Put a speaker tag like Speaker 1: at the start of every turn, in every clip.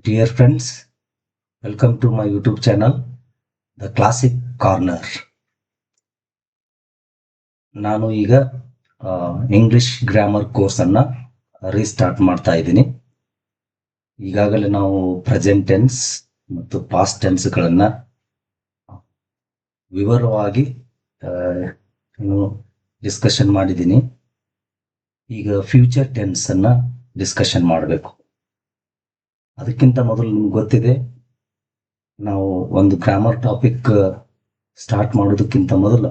Speaker 1: Dear friends, welcome to my YouTube channel, The Classic Corner. ನಾನು ಈಗ English grammar ಕೋರ್ಸನ್ನು restart ಮಾಡ್ತಾ ಇದ್ದೀನಿ. ಈಗಾಗಲೇ ನಾವು ಪ್ರೆಸೆಂಟ್ ಟೆನ್ಸ್ ಮತ್ತು ಪಾಸ್ಟ್ ಟೆನ್ಸ್ಗಳನ್ನು ವಿವರವಾಗಿ ಡಿಸ್ಕಷನ್ ಮಾಡಿದ್ದೀನಿ. ಈಗ ಫ್ಯೂಚರ್ ಟೆನ್ಸನ್ನು ಡಿಸ್ಕಷನ್ ಮಾಡಬೇಕು. ಅದಕ್ಕಿಂತ ಮೊದಲು ನಿಮ್ಗೆ ಗೊತ್ತಿದೆ, ನಾವು ಒಂದು ಗ್ರಾಮರ್ ಟಾಪಿಕ್ ಸ್ಟಾರ್ಟ್ ಮಾಡೋದಕ್ಕಿಂತ ಮೊದಲು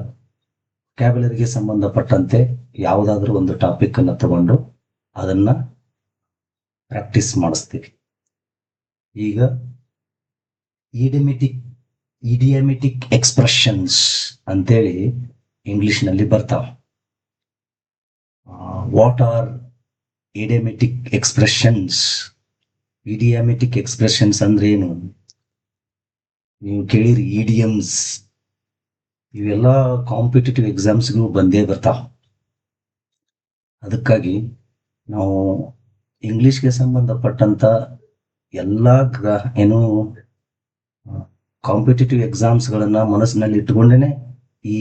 Speaker 1: ವ್ಯಾಬ್ಯುಲರಿಗೆ ಸಂಬಂಧಪಟ್ಟಂತೆ ಯಾವುದಾದ್ರೂ ಒಂದು ಟಾಪಿಕ್ ಅನ್ನು ತಗೊಂಡು ಅದನ್ನ ಪ್ರಾಕ್ಟೀಸ್ ಮಾಡಿಸ್ತೀವಿ. ಈಗ ಇಡಿಯಮೆಟಿಕ್ ಎಕ್ಸ್ಪ್ರೆಷನ್ಸ್ ಅಂತೇಳಿ ಇಂಗ್ಲಿಷ್ನಲ್ಲಿ ಬರ್ತಾವ. What are idiomatic expressions? Idiomatic expressions ಅಂದ್ರೆ ಏನು? ನೀವು ಕೇಳಿರಿ ಇಡಿಯಮ್ಸ್, ಇವೆಲ್ಲ ಕಾಂಪಿಟೇಟಿವ್ ಎಕ್ಸಾಮ್ಸ್ಗಳು ಬಂದೇ ಬರ್ತಾವ. ಅದಕ್ಕಾಗಿ ನಾವು ಇಂಗ್ಲಿಷ್ಗೆ ಸಂಬಂಧಪಟ್ಟಂತ ಎಲ್ಲ ಕಾಂಪಿಟೇಟಿವ್ ಎಕ್ಸಾಮ್ಸ್ಗಳನ್ನ ಮನಸ್ಸಿನಲ್ಲಿ ಇಟ್ಟುಕೊಂಡೇನೆ ಈ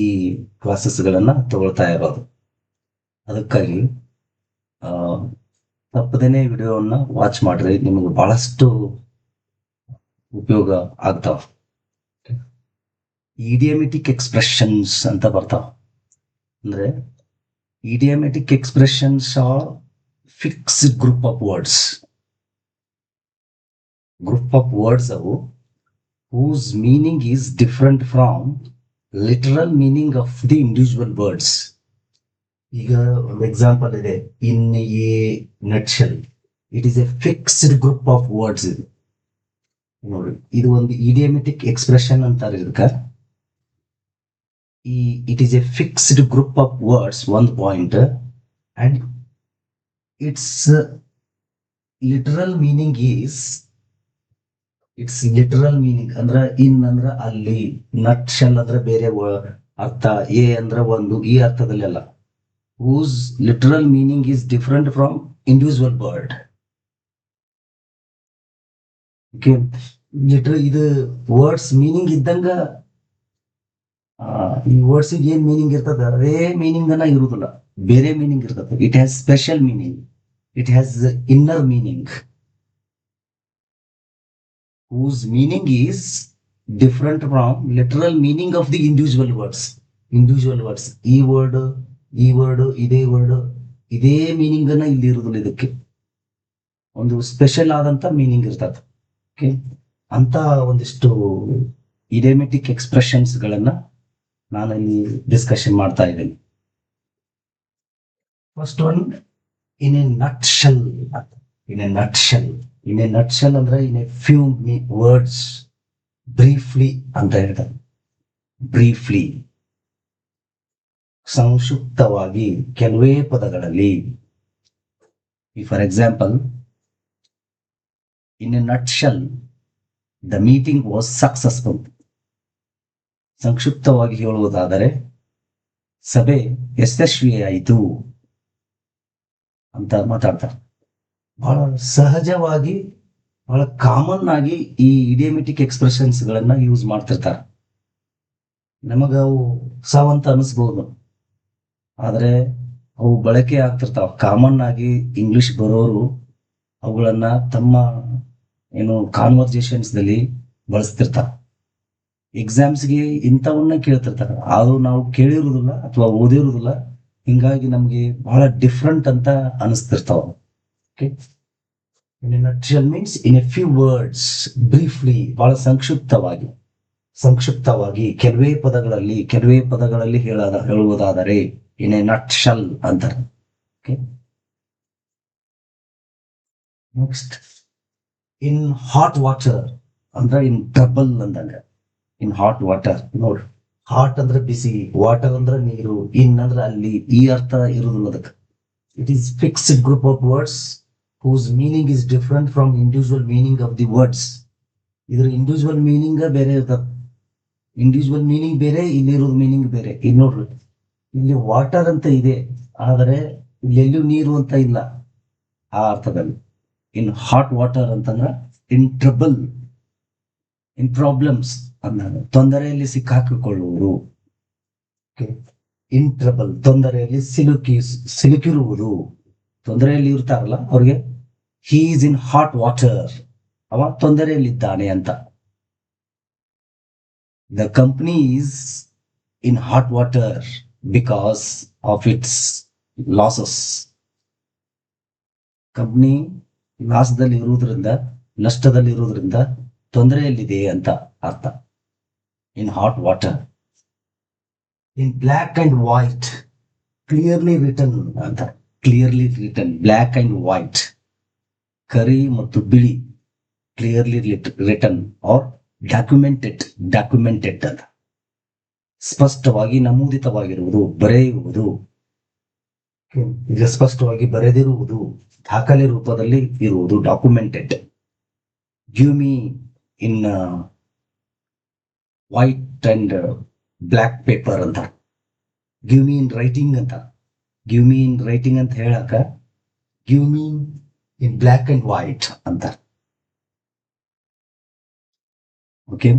Speaker 1: ಕ್ಲಾಸಸ್ಗಳನ್ನ ತಗೊಳ್ತಾ ಇರೋದು. ಅದಕ್ಕಾಗಿ ತಪ್ಪದೇನೆ ವಿಡಿಯೋವನ್ನ ವಾಚ್ ಮಾಡ್ರಿ, ನಿಮಗೆ ಬಹಳಷ್ಟು ಉಪಯೋಗ ಆಗ್ತಾವ. ಇಡಿಯಮೆಟಿಕ್ ಎಕ್ಸ್ಪ್ರೆಷನ್ಸ್ ಅಂತ ಬರ್ತಾವ. ಅಂದ್ರೆ idiomatic expressions are fixed group of words ಅವು whose meaning is different from literal meaning of the individual words. ಈಗ ಒಂದು ಎಕ್ಸಾಂಪಲ್ ಇದೆ, in a nutshell, it is a fixed group of words. ಇದು ನೋಡಿ, ಇದು ಒಂದು ಇಡಿಯಮೆಟಿಕ್ ಎಕ್ಸ್ಪ್ರೆಷನ್ ಅಂತಾರೆ ಇದಕ್ಕೆ. it is a fixed group of words, one point, and its literal meaning ಅಂದ್ರೆ ಇನ್ ಅಂದ್ರ ಅಲ್ಲಿ, ನಟ್ಶೆಲ್ ಅಂದ್ರೆ ಬೇರೆ ಅರ್ಥ, ಎ ಅಂದ್ರ ಒಂದು, ಈ ಅರ್ಥದಲ್ಲಿ ಅಲ್ಲ. whose literal meaning is different from individual word. Okay, ಇದು ವರ್ಡ್ಸ್ ಮೀನಿಂಗ್ ಇದ್ದಂಗ ಈ ವರ್ಡ್ಸ್ ಏನ್ ಮೀನಿಂಗ್ ಇರ್ತದ ಅದೇ ಮೀನಿಂಗ್ ಅನ್ನ ಇರುವುದಿಲ್ಲ, ಬೇರೆ ಮೀನಿಂಗ್ ಇರ್ತದೆ. It has special meaning, it has inner meaning. whose meaning is different from literal meaning of the individual words. ಈ ವರ್ಡ್ ಇದೇ ವರ್ಡ್ ಇದೇ ಮೀನಿಂಗ್ ಅನ್ನ ಇಲ್ಲಿ ಇರುವುದಿಲ್ಲ. ಇದಕ್ಕೆ ಒಂದು ಸ್ಪೆಷಲ್ ಆದಂತ ಮೀನಿಂಗ್ ಇರ್ತದೆ. ಓಕೆ, ಅಂತ ಒಂದಿಷ್ಟು ಇಡಿಯಮೆಟಿಕ್ ಎಕ್ಸ್ಪ್ರೆಷನ್ಸ್ ಗಳನ್ನ ನಾನು ಇಲ್ಲಿ ಡಿಸ್ಕಷನ್ ಮಾಡ್ತಾ ಇದ್ದೀನಿ. First one, in a nutshell. ಅಂದ್ರೆ in a few words, briefly ಅಂತ ಹೇಳ್ತಾರೆ. ಬ್ರೀಫ್ಲಿ, ಸಂಕ್ಷಿಪ್ತವಾಗಿ, ಕೆಲವೇ ಪದಗಳಲ್ಲಿ. For example, in a nutshell the meeting was successful. ಸಂಕ್ಷಿಪ್ತವಾಗಿ ಹೇಳುವುದಾದರೆ ಸಭೆ ಯಶಸ್ವಿಯಾಯಿತು ಅಂತ ಮಾತಾಡ್ತಾರೆ. ಬಹಳ ಸಹಜವಾಗಿ, ಬಹಳ ಕಾಮನ್ ಆಗಿ ಈ ಇಡಿಯಮೆಟಿಕ್ ಎಕ್ಸ್ಪ್ರೆಷನ್ಸ್ ಗಳನ್ನ ಯೂಸ್ ಮಾಡ್ತಿರ್ತಾರೆ. ನಮಗ ಅವು ಸಾವಂತ ಅನಿಸ್ಬಹುದು, ಆದ್ರೆ ಅವು ಬಳಕೆ ಆಗ್ತಿರ್ತಾವ. ಕಾಮನ್ ಆಗಿ ಇಂಗ್ಲಿಷ್ ಬರೋರು ಅವುಗಳನ್ನ ತಮ್ಮ ಕಾನ್ವರ್ಸೇಷನ್ಸ್ ದಲ್ಲಿ ಬಳಸ್ತಿರ್ತಾರ. ಎಕ್ಸಾಮ್ಸ್ಗೆ ಇಂಥವನ್ನ ಕೇಳ್ತಿರ್ತಾರೆ, ಆದ್ರೂ ನಾವು ಕೇಳಿರುವುದಿಲ್ಲ ಅಥವಾ ಓದಿರುವುದಿಲ್ಲ. ಹಿಂಗಾಗಿ ನಮ್ಗೆ ಬಹಳ ಡಿಫ್ರೆಂಟ್ ಅಂತ ಅನಿಸ್ತಿರ್ತಾವ. Okay, in a nutshell means in a few words, briefly, ಬಹಳ ಸಂಕ್ಷಿಪ್ತವಾಗಿ ಕೆಲವೇ ಪದಗಳಲ್ಲಿ ಹೇಳುವುದಾದರೆ ಇನ್ ಎ ನಟ್ಶೆಲ್ ಅಂತಾರೆ. Okay, next, in hot water ಅಂದ್ರೆ ಇನ್ ಟ್ರಬಲ್ ಅಂದಂಗ. ಇನ್ ಹಾಟ್ ವಾಟರ್, ನೋಡ್ರಿ, ಹಾಟ್ ಅಂದ್ರೆ ಬಿಸಿ, ವಾಟರ್ ಅಂದ್ರೆ ನೀರು, ಇನ್ ಅಂದ್ರೆ ಅಲ್ಲಿ, ಈ ಅರ್ಥ ಇರುವುದಿಲ್ಲ ಅದಕ್ಕೆ. It is fixed group of words whose meaning is different from individual meaning of the words. ಇದ್ರ ಇಂಡಿವಿಜುವಲ್ ಮೀನಿಂಗ್ ಬೇರೆ ಇರ್ತದೆ. ಇಂಡಿವಿಜುವಲ್ ಮೀನಿಂಗ್ ಬೇರೆ, ಇಲ್ಲಿರೋದು ಮೀನಿಂಗ್ ಬೇರೆ. ಇಲ್ಲಿ ನೋಡ್ರಿ, ಇಲ್ಲಿ ವಾಟರ್ ಅಂತ ಇದೆ, ಆದರೆ ಇಲ್ಲೆಲ್ಲೂ ನೀರು ಅಂತ ಇಲ್ಲ ಆ ಅರ್ಥದಲ್ಲಿ. ಇನ್ ಹಾಟ್ ವಾಟರ್ ಅಂತಂದ್ರೆ ಇನ್ ಟ್ರಬಲ್, ಇನ್ ಪ್ರಾಬ್ಲಮ್ಸ್, ತೊಂದರೆಯಲ್ಲಿ ಸಿಕ್ಕಾಕಿಕೊಳ್ಳುವುದು. ಇನ್ ಟ್ರಬಲ್, ತೊಂದರೆಯಲ್ಲಿ ಸಿಲುಕಿರುವುದು, ತೊಂದರೆಯಲ್ಲಿ ಇರ್ತಾರಲ್ಲ ಅವ್ರಿಗೆ he is in hot water, ಅವ ತೊಂದರೆಯಲ್ಲಿದ್ದಾನೆ ಅಂತ. The company is in hot water because of its losses. Company ಲಾಸದಲ್ಲಿ ಇರುವುದರಿಂದ, ನಷ್ಟದಲ್ಲಿ ಇರುವುದರಿಂದ ತೊಂದರೆಯಲ್ಲಿದೆ ಅಂತ ಅರ್ಥ. In hot water. In black and white, clearly written ಅಂತ. Clearly written, black and white, ಕರಿ ಮತ್ತು ಬಿಳಿ. ಕ್ಲಿಯರ್ಲಿ ರಿಟನ್ ಆರ್ ಡಾಕ್ಯುಮೆಂಟೆಡ್ ಅಂತ. ಸ್ಪಷ್ಟವಾಗಿ ನಮೂದಿತವಾಗಿರುವುದು, ಬರೆಯುವುದು. ಈಗ ಸ್ಪಷ್ಟವಾಗಿ ಬರೆದಿರುವುದು, ದಾಖಲೆ ರೂಪದಲ್ಲಿ ಇರುವುದು, documented. Give me in white and black paper ಅಂತ. ಗಿವ್ ಮೀ ಇನ್ ರೈಟಿಂಗ್ ಅಂತ. ಗಿವ್ ಮೀ ಇನ್ ರೈಟಿಂಗ್ ಅಂತ ಹೇಳಕ give me in black and white ಅಂತ. ಓಕೆ,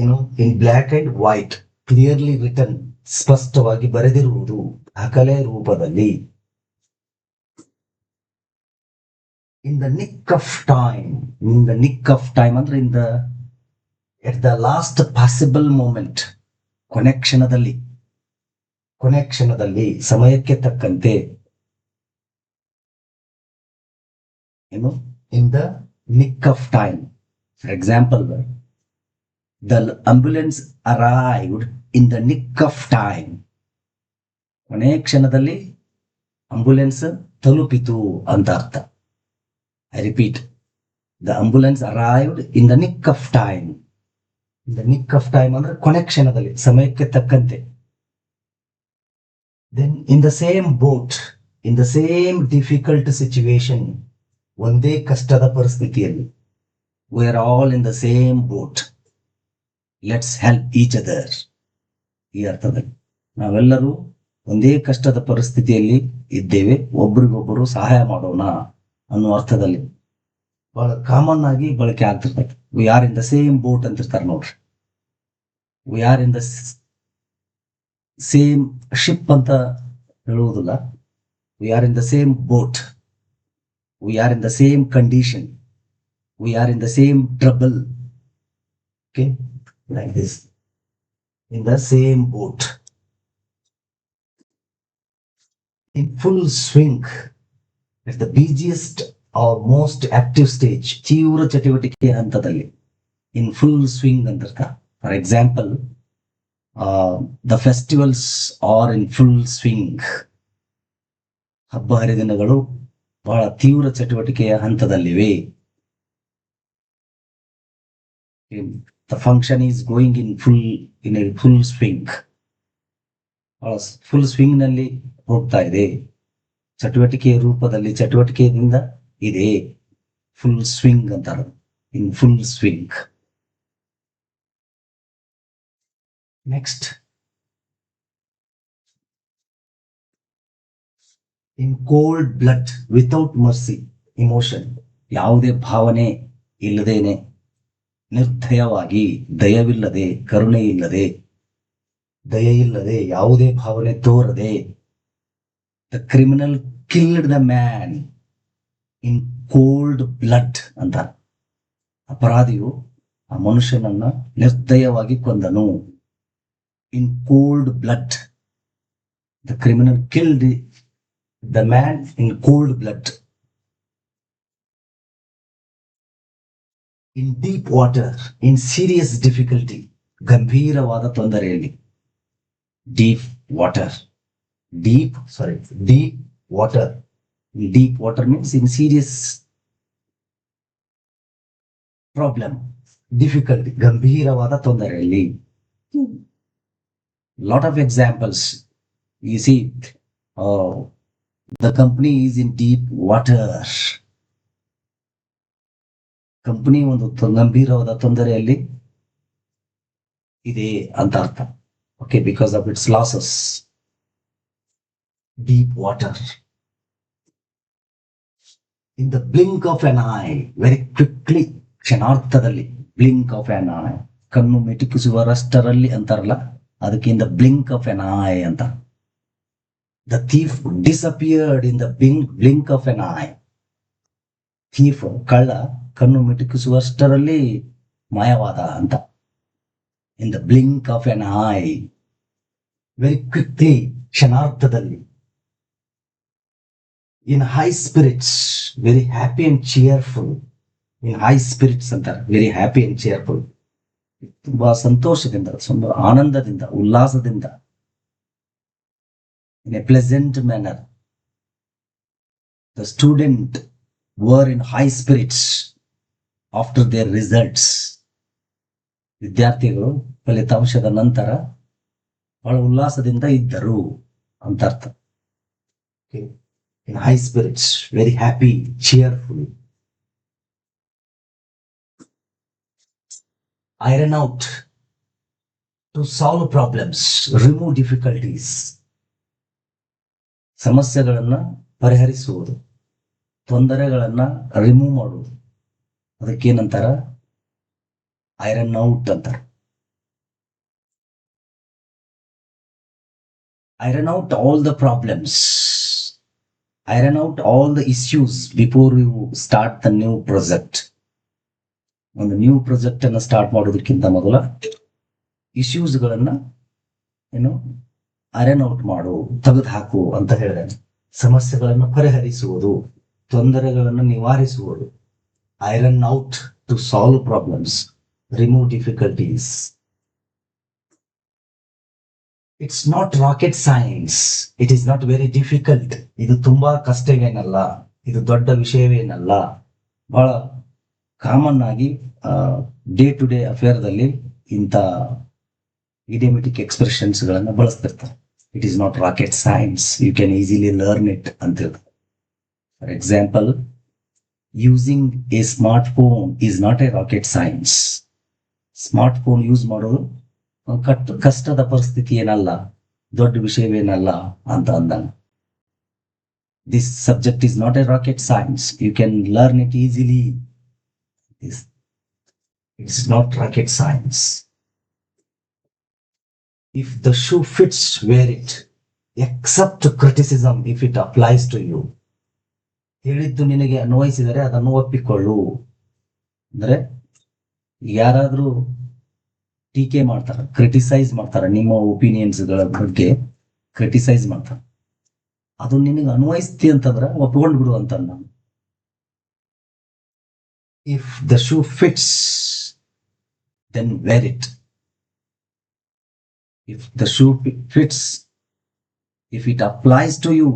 Speaker 1: ಏನು in black and white, clearly written, ಸ್ಪಷ್ಟವಾಗಿ ಬರೆದಿರುವುದು, ದಾಖಲೆ ರೂಪದಲ್ಲಿ. In the nick of time. In the nick of time ಅಂದ್ರೆ at the last possible moment, ಕೊನೆಕ್ಷಣದಲ್ಲಿ, ಸಮಯಕ್ಕೆ ತಕ್ಕಂತೆ. ಏನು in the nick of time. For example, the ambulance arrived in the nick of time. ಕೊನೆ ಕ್ಷಣದಲ್ಲಿ ಆಂಬ್ಯುಲೆನ್ಸ್ ತಲುಪಿತು ಅಂತ ಅರ್ಥ. I repeat, the ambulance arrived in the nick of time. In the nick of time ಅಂದ್ರೆ ಕೊನೆ ಕ್ಷಣದಲ್ಲಿ, ಸಮಯಕ್ಕೆ ತಕ್ಕಂತೆ. Then in the same boat, in the same difficult situation, ಒಂದೇ ಕಷ್ಟದ ಪರಿಸ್ಥಿತಿಯಲ್ಲಿ. We are all in the same boat, let's help each other. ಈ ಅರ್ಥದಲ್ಲಿ ನಾವೆಲ್ಲರೂ ಒಂದೇ ಕಷ್ಟದ ಪರಿಸ್ಥಿತಿಯಲ್ಲಿ ಇದ್ದೇವೆ, ಒಬ್ರಿಗೊಬ್ಬರು ಸಹಾಯ ಮಾಡೋಣ ಅನ್ನೋ ಅರ್ಥದಲ್ಲಿ ಬಹಳ ಕಾಮನ್ ಆಗಿ ಬಳಕೆ ಆಗ್ತಿರ್ತದೆ. We are in the same boat ಅಂತಿರ್ತಾರೆ ನೋಡ್ರಿ. We are in the same ship ಅಂತ ಹೇಳುವುದಿಲ್ಲ. We are in the same boat, we are in the same condition, we are in the same trouble. Okay, like this, in the same boat. In full swing, it the busiest or most active stage, ತೀವ್ರ ಚಟುವಟಿಕೆಯ ಹಂತದಲ್ಲಿ. In full swing ಅಂತ. For example, the festivals are in full swing. ಹಬ್ಬ ಹರಿದಿನಗಳು ಬಹಳ ತೀವ್ರ ಚಟುವಟಿಕೆಯ ಹಂತದಲ್ಲಿವೆ. The function is going in a full swing. Full swing ನಲ್ಲಿ ಹೋಗ್ತಾ ಇದೆ, ಚಟುವಟಿಕೆಯ ರೂಪದಲ್ಲಿ, ಚಟುವಟಿಕೆಯಿಂದ ಇದೆ. ಫುಲ್ ಸ್ವಿಂಗ್ ಅಂತಾರೆ. ಇನ್ ಫುಲ್ ಸ್ವಿಂಗ್. ನೆಕ್ಸ್ಟ್, ಇನ್ cold blood without mercy, emotion. ಯಾವುದೇ ಭಾವನೆ ಇಲ್ಲದೇನೆ, ನಿರ್ದಯವಾಗಿ, ದಯವಿಲ್ಲದೆ, ಕರುಣೆ ಇಲ್ಲದೆ, ದಯೆಯಿಲ್ಲದೆ, ಯಾವುದೇ ಭಾವನೆ ತೋರದೆ. The criminal killed the man in cold blood ಅಂತ. ಅಪರಾಧಿಯು ಆ ಮನುಷ್ಯನನ್ನ ನಿರ್ದಯವಾಗಿ ಕೊಂದನು. In cold blood, the criminal killed the man in cold blood. In deep water, in serious difficulty, ಗಂಭೀರವಾದ ತೊಂದರೆಯಲ್ಲಿ. Deep water, deep water. Deep water means in serious problem, difficulty, ಗಂಭೀರವಾದ ತೊಂದರೆಯಲ್ಲಿ. Lot of examples. You see, the company is in deep water. ಕಂಪನಿ ಒಂದು ಗಂಭೀರವಾದ ತೊಂದರೆಯಲ್ಲಿ ಇದೆ ಅಂತ ಅರ್ಥ. Okay, because of its losses. Deep water. In the blink of an eye, very quickly, ಕ್ಷಣಾರ್ಥದಲ್ಲಿ, ಬ್ಲಿಂಕ್ ಆಫ್ ಎನ್ ಐ, ಕಣ್ಣು ಮಿಟುಕಿಸುವರಷ್ಟರಲ್ಲಿ ಅಂತಾರಲ್ಲ, ಅದಕ್ಕೆ in the blink of an eye ಅಂತ. The thief disappeared in the blink of an eye. Thief, ಕಳ್ಳ, ಕಣ್ಣು ಮಿಟುಕಿಸುವಷ್ಟರಲ್ಲಿ ಮಾಯವಾದ ಅಂತ. In the blink of an eye, very quickly, ಕ್ಷಣಾರ್ಥದಲ್ಲಿ. In high spirits, very happy and cheerful. In high spirits ಅಂತಾರೆ, very happy and cheerful. ತುಂಬಾ ಸಂತೋಷದಿಂದ, ತುಂಬಾ ಆನಂದದಿಂದ, ಉಲ್ಲಾಸದಿಂದ. In a pleasant manner. The student were in high spirits after their results. ವಿದ್ಯಾರ್ಥಿಗಳು ಫಲಿತಾಂಶದ ನಂತರ ಬಹಳ ಉಲ್ಲಾಸದಿಂದ ಇದ್ದರು ಅಂತ ಅರ್ಥ. In high spirits, very happy, cheerful. Iron out, to solve problems, remove difficulties. ಸಮಸ್ಯೆಗಳನ್ನ ಪರಿಹರಿಸುವುದು, ತೊಂದರೆಗಳನ್ನ ರಿಮೂವ್ ಮಾಡುವುದು, ಅದಕ್ಕೇನಂತಾರ? ಐರನ್ ಔಟ್ ಅಂತಾರೆ. Iron out all the problems, iron out all the issues before you start the new project. ಒಂದು new project ಅನ್ನು start ಮಾಡೋದಕ್ಕಿಂತ ಮೊದಲ ಇಶ್ಯೂಸ್ಗಳನ್ನ ಐರನ್ ಔಟ್ ಮಾಡು, ತೆಗೆದು ಹಾಕು ಅಂತ ಹೇಳಿದೆ. ಸಮಸ್ಯೆಗಳನ್ನು ಪರಿಹರಿಸುವುದು, ತೊಂದರೆಗಳನ್ನು ನಿವಾರಿಸುವುದು. Iron out, to solve problems, remove difficulties. It's not rocket science, it is not very difficult. ಇದು ತುಂಬಾ ಕಷ್ಟವೇನಲ್ಲ, ಇದು ದೊಡ್ಡ ವಿಷಯವೇನಲ್ಲ. ಬಹಳ ಕಾಮನ್ ಆಗಿ ಡೇ ಟು ಡೇ ಅಫೇರ್ದಲ್ಲಿ ಇಂಥ ಇಡಿಯೋಮೆಟಿಕ್ ಎಕ್ಸ್ಪ್ರೆಷನ್ಸ್ ಗಳನ್ನ ಬಳಸ್ತಿರ್ತಾರೆ. It is not rocket science, you can easily learn it ಅಂತ ಹೇಳ್ತಾರೆ. For example, using a smart phone is not a rocket science. Smart phone use ಮಾಡೋದು ಕಷ್ಟದ ಪರಿಸ್ಥಿತಿ ಏನಲ್ಲ, ದೊಡ್ಡ ವಿಷಯವೇನಲ್ಲ ಅಂತ ಅಂದಾಗ. This subject is not a rocket science, you can learn it easily. It's not rocket science. If the shoe fits, wear it. Accept criticism if it applies to you. ಹೇಳಿದ್ದು ನಿನಗೆ ಅನ್ವಯಿಸಿದರೆ ಅದನ್ನು ಒಪ್ಪಿಕೊಳ್ಳು. ಅಂದ್ರೆ ಯಾರಾದ್ರೂ ಟೀಕೆ ಮಾಡ್ತಾರೆ, ಕ್ರಿಟಿಸೈಸ್ ಮಾಡ್ತಾರೆ, ನಿಮ್ಮ ಒಪಿನಿಯನ್ಸ್ಗಳ ಬಗ್ಗೆ ಕ್ರಿಟಿಸೈಸ್ ಮಾಡ್ತಾರೆ, ಅದು ನಿನಗೆ ಅನ್ವಯಿಸ್ತಿ ಅಂತಂದ್ರೆ ಒಪ್ಪಿಕೊಂಡು ಬಿಡು ಅಂತ ನಾನು. If the shoe fits, then wear it. If the shoe fits, if it applies to you,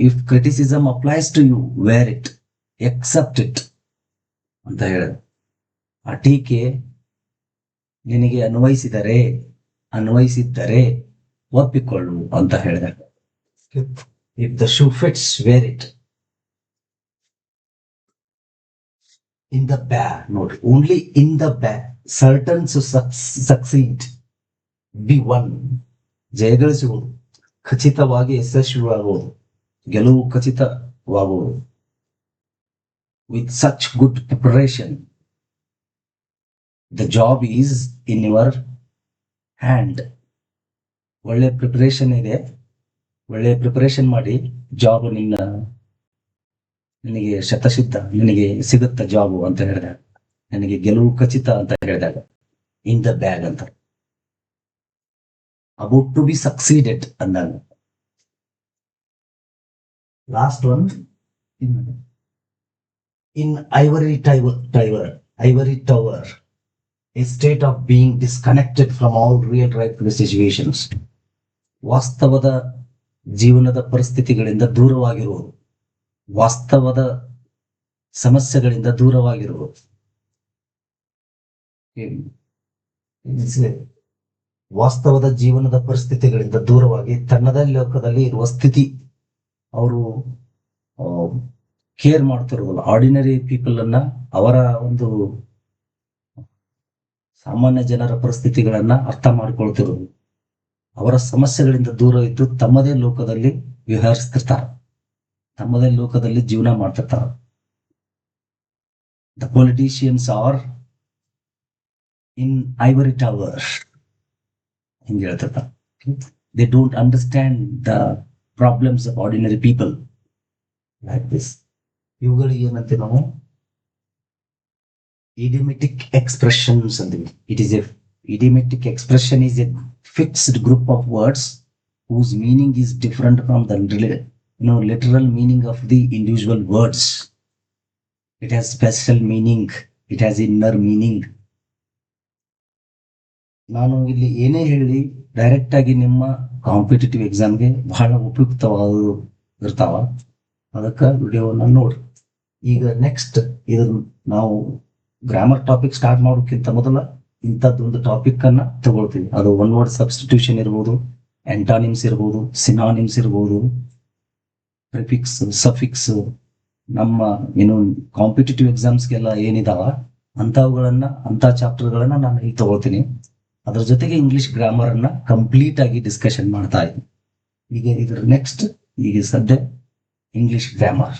Speaker 1: if criticism applies to you, wear it, accept it ಅಂತ ಹೇಳಿದೆ. ಆ ಟೀಕೆ ನಿನಗೆ ಅನ್ವಯಿಸಿದ್ದರೆ ಒಪ್ಪಿಕೊಳ್ಳು ಅಂತ ಹೇಳಿದೆ. If the shoe fits, wear it. In the bag, ನೋಡಿ, only in the bag certain to succeed, be one. ಜಯಗಳಿಸುವುದು, ಖಚಿತವಾಗಿ ಯಶಸ್ವಿಯಾಗುವುದು, ಗೆಲುವು ಖಚಿತವಾಗುವುದು. With such good preparation, the job is in your hand. ಒಳ್ಳೆ ಪ್ರಿಪರೇಷನ್ ಇದೆ, ಒಳ್ಳೆ ಪ್ರಿಪರೇಷನ್ ಮಾಡಿ ಜಾಬ್ ನಿನಗೆ ಶತಸಿದ್ಧ, ನಿನಗೆ ಸಿಗುತ್ತ ಜಾಬು ಅಂತ ಹೇಳಿದಾಗ, ನನಗೆ ಗೆಲುವು ಖಚಿತ ಅಂತ ಹೇಳಿದಾಗ ಇನ್ ದ ಬ್ಯಾಗ್ ಅಂತ. ಅಬೌಟ್ ಟು ಬಿ ಸಕ್ಸೀಡೆಡ್ ಅಂದಾಗ. Last one, in ivory tower, A state of being disconnected from all real life situations. ವಾಸ್ತವದ ಜೀವನದ ಪರಿಸ್ಥಿತಿಗಳಿಂದ ದೂರವಾಗಿರುವುದು, ವಾಸ್ತವದ ಸಮಸ್ಯೆಗಳಿಂದ ದೂರವಾಗಿರುವುದು. ವಾಸ್ತವದ ಜೀವನದ ಪರಿಸ್ಥಿತಿಗಳಿಂದ ದೂರವಾಗಿ ತನ್ನದೇ ಲೋಕದಲ್ಲಿ ಇರುವ ಸ್ಥಿತಿ. ಅವರು ಕೇರ್ ಮಾಡ್ತಿರೋದಿಲ್ಲ ಆರ್ಡಿನರಿ ಪೀಪಲ್ ಅನ್ನ, ಅವರ ಒಂದು ಸಾಮಾನ್ಯ ಜನರ ಪರಿಸ್ಥಿತಿಗಳನ್ನ ಅರ್ಥ ಮಾಡ್ಕೊಳ್ತಿರೋದು, ಅವರ ಸಮಸ್ಯೆಗಳಿಂದ ದೂರ ಇದ್ದು ತಮ್ಮದೇ ಲೋಕದಲ್ಲಿ ವಿಹರಿಸ್ತಿರ್ತಾರೆ, ತಮ್ಮದೇ ಲೋಕದಲ್ಲಿ ಜೀವನ ಮಾಡ್ತಿರ್ತಾರ. The politicians are in ivory tower ಹಿಂಗೆ ಹೇಳ್ತಿರ್ತಾರ. They don't understand the problems of ordinary people like this. ಇವುಗಳಿಗೆ ಏನಂತೆ ನಾವು idiomatic expressions ಅಂತೀವಿ. Idiomatic expression is a fixed group of words whose meaning is different from the literal meaning of the individual words. It has special meaning, it has inner meaning. ನಾನು ಇಲ್ಲಿ ಏನೇ ಹೇಳಿ direct ಆಗಿ ನಿಮ್ಮ competitive ಎಕ್ಸಾಮ್ಗೆ ಬಹಳ ಉಪಯುಕ್ತವಾದ ಇರ್ತಾವ. ಅದಕ್ಕೆ ವಿಡಿಯೋವನ್ನ ನೋಡ್ರಿ. ಈಗ ನೆಕ್ಸ್ಟ್ ಇದನ್ನ ನಾವು ಗ್ರಾಮರ್ ಟಾಪಿಕ್ ಸ್ಟಾರ್ಟ್ ಮಾಡೋಕ್ಕಿಂತ ಮೊದಲ ಇಂಥದ್ದೊಂದು ಟಾಪಿಕ್ ಅನ್ನ ತಗೊಳ್ತೀವಿ. ಅದು ಒನ್ ವರ್ಡ್ ಸಬ್ಸ್ಟಿಟ್ಯೂಷನ್ ಇರ್ಬೋದು, ಆಂಟಾನಿಮ್ಸ್ ಇರ್ಬೋದು, ಸಿನಾನಿಮ್ಸ್ ಇರ್ಬೋದು, ಪ್ರಿಫಿಕ್ಸ್, ಸಫಿಕ್ಸ್, ನಮ್ಮ ಏನು ಕಾಂಪಿಟೇಟಿವ್ ಎಕ್ಸಾಮ್ಸ್ಗೆಲ್ಲ ಏನಿದಾವ ಅಂತ ಚಾಪ್ಟರ್ಗಳನ್ನ ನಾನು ಇಲ್ಲಿ ತಗೊಳ್ತೀನಿ. ಅದ್ರ ಜೊತೆಗೆ ಇಂಗ್ಲಿಷ್ ಗ್ರಾಮರ್ ಅನ್ನ ಕಂಪ್ಲೀಟ್ ಆಗಿ ಡಿಸ್ಕಷನ್ ಮಾಡ್ತಾ ಇದ್ದೀನಿ. ಈಗ ಇದ್ರ ನೆಕ್ಸ್ಟ್ ಈಗ ಸದ್ಯ ಇಂಗ್ಲಿಷ್ ಗ್ರಾಮರ್.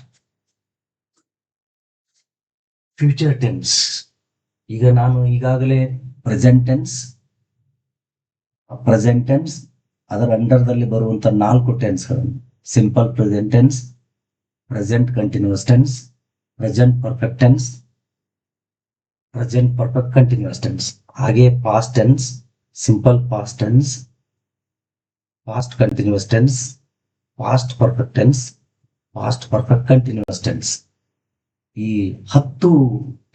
Speaker 1: Future tense. ಈಗ ನಾನು ಈಗಾಗಲೇ ಪ್ರೆಸೆಂಟ್ ಟೆನ್ಸ್ ಅದರ ಅಂಡರ್ದಲ್ಲಿ ಬರುವಂತ 4 ಟೆನ್ಸ್ಗಳನ್ನು, simple present tense, present continuous tense, present perfect tense, present perfect continuous tense, ಹಾಗೆ past tense, simple past tense, past continuous tense, past perfect tense, past perfect continuous tense. ಈ 10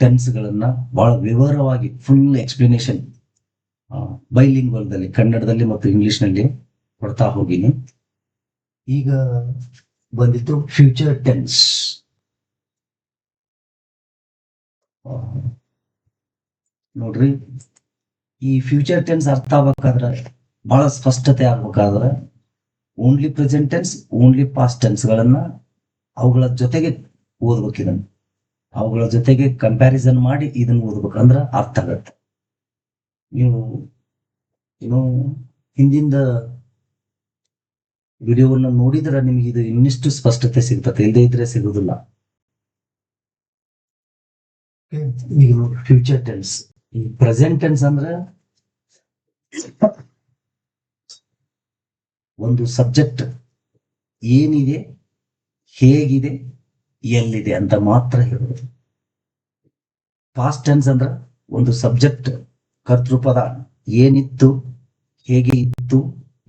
Speaker 1: ಟೆನ್ಸ್ಗಳನ್ನ ಬಹಳ ವಿವರವಾಗಿ ಫುಲ್ ಎಕ್ಸ್ಪ್ಲನೇಷನ್ ಬೈಲಿಂಗ್ವಲ್ದಲ್ಲಿ, ಕನ್ನಡದಲ್ಲಿ ಮತ್ತು ಇಂಗ್ಲಿಷ್ನಲ್ಲಿ ಕೊಡ್ತಾ ಹೋಗಿನಿ. ಈಗ ಬಂದಿತ್ತು ಫ್ಯೂಚರ್ ಟೆನ್ಸ್. ನೋಡ್ರಿ, ಈ ಫ್ಯೂಚರ್ ಟೆನ್ಸ್ ಅರ್ಥ ಆಗ್ಬೇಕಾದ್ರೆ, ಬಹಳ ಸ್ಪಷ್ಟತೆ ಆಗ್ಬೇಕಾದ್ರೆ only present tense, only past ಟೆನ್ಸ್ಗಳನ್ನ ಅವುಗಳ ಜೊತೆಗೆ ಓದ್ಬೇಕಿದನ್ನು, ಅವುಗಳ ಜೊತೆಗೆ ಕಂಪ್ಯಾರಿಸನ್ ಮಾಡಿ ಇದನ್ನ ಓದ್ಬೇಕಂದ್ರ ಅರ್ಥ ಆಗತ್ತೆ. ನೀವು ಏನು ಹಿಂದಿಂದ ವಿಡಿಯೋವನ್ನ ನೋಡಿದ್ರೆ ನಿಮ್ಗೆ ಇದು ಇನ್ನಿಷ್ಟು ಸ್ಪಷ್ಟತೆ ಸಿಗ್ತದೆ, ಇಲ್ಲದೆ ಇದ್ರೆ ಸಿಗುದಿಲ್ಲ. ಈಗ ನೋಡಿ, ಫ್ಯೂಚರ್ ಟೆನ್ಸ್. ಈ ಪ್ರೆಸೆಂಟ್ ಟೆನ್ಸ್ ಅಂದ್ರೆ ಒಂದು ಸಬ್ಜೆಕ್ಟ್ ಏನಿದೆ, ಹೇಗಿದೆ, ಎಲ್ಲಿದೆ ಅಂತ ಮಾತ್ರ ಹೇಳೋದು. ಪಾಸ್ಟ್ ಟೆನ್ಸ್ ಅಂದ್ರೆ ಒಂದು ಸಬ್ಜೆಕ್ಟ್ ಕರ್ತೃಪದ ಏನಿತ್ತು, ಹೇಗೆ ಇತ್ತು,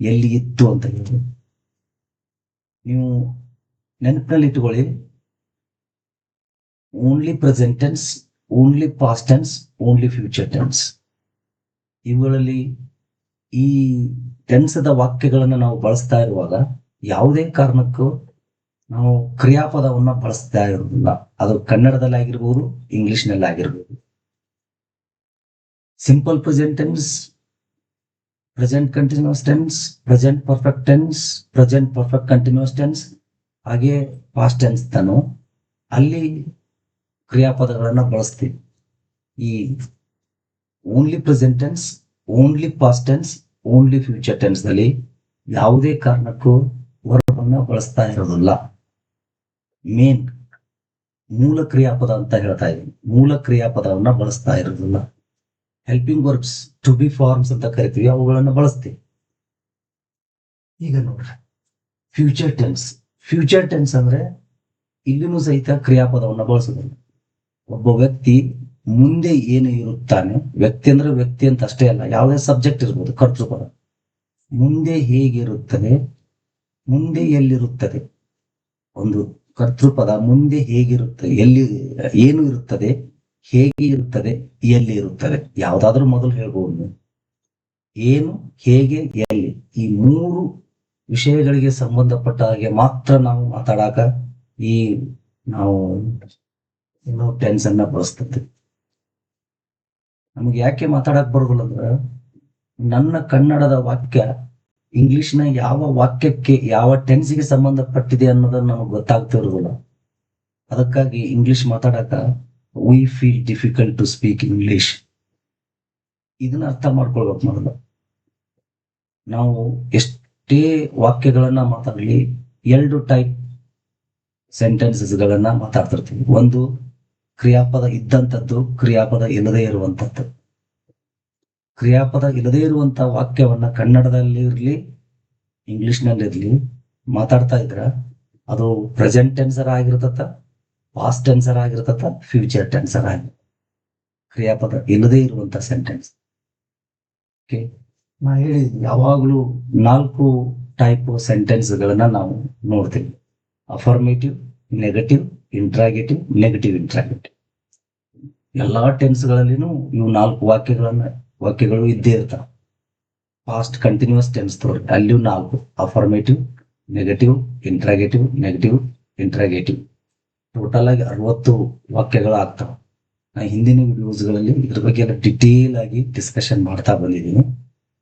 Speaker 1: ಎಲ್ಲಿ ಇತ್ತು ಅಂತ ಹೇಳೋದು. ನೀವು ನೆನಪಿನಲ್ಲಿ ಇಟ್ಟುಕೊಳ್ಳಿ, only present tense, only past tense, only future tense. ಇವುಗಳಲ್ಲಿ ಈ ಟೆನ್ಸ್ದ ವಾಕ್ಯಗಳನ್ನು ನಾವು ಬಳಸ್ತಾ ಇರುವಾಗ ಯಾವುದೇ ಕಾರಣಕ್ಕೂ ನಾವು ಕ್ರಿಯಾಪದವನ್ನ ಬಳಸ್ತಾ ಇರೋದಿಲ್ಲ. ಅದು ಕನ್ನಡದಲ್ಲಿ ಆಗಿರ್ಬೋದು, ಇಂಗ್ಲಿಷ್ನಲ್ಲಿ ಆಗಿರ್ಬೋದು. Simple present tense, present continuous tense, present perfect tense, present perfect continuous tense, ಹಾಗೆ ಪಾಸ್ಟ್ ಟೆನ್ಸ್ ತಾನು ಅಲ್ಲಿ ಕ್ರಿಯಾಪದಗಳನ್ನ ಬಳಸ್ತೀವಿ. ಈ only present tense, only past tense, only future tense ನಲ್ಲಿ ಯಾವುದೇ ಕಾರಣಕ್ಕೂ ವರ್ಬನ್ನ ಬಳಸ್ತಾ ಇರೋದಿಲ್ಲ. ಮೇನ್ ಮೂಲ ಕ್ರಿಯಾಪದ ಅಂತ ಹೇಳ್ತಾ ಇದ್ದೀನಿ, ಮೂಲ ಕ್ರಿಯಾಪದವನ್ನ ಬಳಸ್ತಾ ಇರೋದಿಲ್ಲ. Helping verbs, to be forms ಅಂತ ಕರಿತೀವಿ, ಅವುಗಳನ್ನ ಬಳಸ್ತೀವಿ. ಈಗ ನೋಡ್ರಿ, ಫ್ಯೂಚರ್ ಟೆನ್ಸ್. ಫ್ಯೂಚರ್ ಟೆನ್ಸ್ ಅಂದ್ರೆ ಇಲ್ಲಿನೂ ಸಹಿತ ಕ್ರಿಯಾಪದವನ್ನ ಬಳಸೋದಿಲ್ಲ. ಒಬ್ಬ ವ್ಯಕ್ತಿ ಮುಂದೆ ಏನು ಇರುತ್ತಾನೆ, ವ್ಯಕ್ತಿ ಅಂದ್ರೆ ವ್ಯಕ್ತಿ ಅಂತ ಅಷ್ಟೇ ಅಲ್ಲ, ಯಾವುದೇ ಸಬ್ಜೆಕ್ಟ್ ಇರ್ಬೋದು, ಕರ್ತೃಪದ. ಮುಂದೆ ಹೇಗಿರುತ್ತದೆ, ಮುಂದೆ ಎಲ್ಲಿರುತ್ತದೆ, ಒಂದು ಕರ್ತೃಪದ ಮುಂದೆ ಹೇಗಿರುತ್ತದೆ, ಎಲ್ಲಿ ಏನು ಇರುತ್ತದೆ, ಹೇಗೆ ಇರುತ್ತದೆ, ಎಲ್ಲಿ ಇರುತ್ತದೆ. ಯಾವ್ದಾದ್ರೂ ಮೊದಲು ಹೇಳ್ಬೋದು. ಏನು, ಹೇಗೆ, ಎಲ್ಲಿ, ಈ 3 ವಿಷಯಗಳಿಗೆ ಸಂಬಂಧಪಟ್ಟ ಹಾಗೆ ಮಾತ್ರ ನಾವು ಮಾತಾಡಾಕ ಈ ನಾವು ಟೆನ್ಸ್ ಅನ್ನ ಬಳಸ್ತೇವೆ. ನಮ್ಗೆ ಯಾಕೆ ಮಾತಾಡಕ್ ಬರೋದಿಲ್ಲ ಅಂದ್ರೆ, ನನ್ನ ಕನ್ನಡದ ವಾಕ್ಯ ಇಂಗ್ಲಿಷ್ನ ಯಾವ ವಾಕ್ಯಕ್ಕೆ, ಯಾವ ಟೆನ್ಸ್ಗೆ ಸಂಬಂಧಪಟ್ಟಿದೆ ಅನ್ನೋದನ್ನ ನಮಗೆ ಗೊತ್ತಾಗ್ತಿರೋದಿಲ್ಲ. ಅದಕ್ಕಾಗಿ ಇಂಗ್ಲಿಷ್ ಮಾತಾಡಕ we feel difficult to speak English. ಇದನ್ನ ಅರ್ಥ ಮಾಡ್ಕೊಳ್ಬೇಕು ಮೊದಲು. ನಾವು ಎಷ್ಟೇ ವಾಕ್ಯಗಳನ್ನ ಮಾತಾಡಲಿ, 2 ಟೈಪ್ ಸೆಂಟೆನ್ಸಸ್ ಗಳನ್ನ ಮಾತಾಡ್ತಿರ್ತೀವಿ. ಒಂದು ಕ್ರಿಯಾಪದ ಇದ್ದಂಥದ್ದು, ಕ್ರಿಯಾಪದ ಇಲ್ಲದೆ ಇರುವಂತದ್ದು. ಕ್ರಿಯಾಪದ ಇಲ್ಲದೆ ಇರುವಂತಹ ವಾಕ್ಯವನ್ನ ಕನ್ನಡದಲ್ಲಿ ಇರ್ಲಿ ಇಂಗ್ಲಿಷ್ ನಲ್ಲಿ ಇರ್ಲಿ ಮಾತಾಡ್ತಾ ಇದ್ರ ಅದು ಪ್ರೆಸೆಂಟ್ ಟೆನ್ಸರ್ ಆಗಿರ್ತತ, ಪಾಸ್ಟ್ ಟೆನ್ಸರ್ ಆಗಿರ್ತತ, ಫ್ಯೂಚರ್ ಟೆನ್ಸರ್ ಆಗಿ ಕ್ರಿಯಾಪದ ಇಲ್ಲದೆ ಇರುವಂತ ಸೆಂಟೆನ್ಸ್. ಓಕೆ, ನಾ ಹೇಳಿದ್ವಿ ಯಾವಾಗ್ಲೂ 4 ಟೈಪ್ ಸೆಂಟೆನ್ಸ್ ಗಳನ್ನ ನಾವು ನೋಡ್ತೀವಿ. Affirmative, negative, interrogative, negative interrogative. ಎಲ್ಲಾ ಟೆನ್ಸ್ ಗಳಲ್ಲಿನೂ ಇವು 4 ವಾಕ್ಯಗಳು ಇದ್ದೇ ಇರ್ತಾವ. ಪಾಸ್ಟ್ ಕಂಟಿನ್ಯೂಸ್ ಟೆನ್ಸ್ ತೋರಿ ಅಲ್ಲಿಯೂ 4: affirmative, negative, interrogative, negative, interrogative. Total ಆಗಿ 60 ವಾಕ್ಯಗಳು ಆಗ್ತಾವ. ನಾ ಹಿಂದಿನ ವಿಡಿಯೋಸ್ಗಳಲ್ಲಿ ಇದ್ರ ಬಗ್ಗೆ ಎಲ್ಲ ಡಿಟೇಲ್ ಆಗಿ ಡಿಸ್ಕಷನ್ ಮಾಡ್ತಾ ಬಂದಿದ್ದೀನಿ.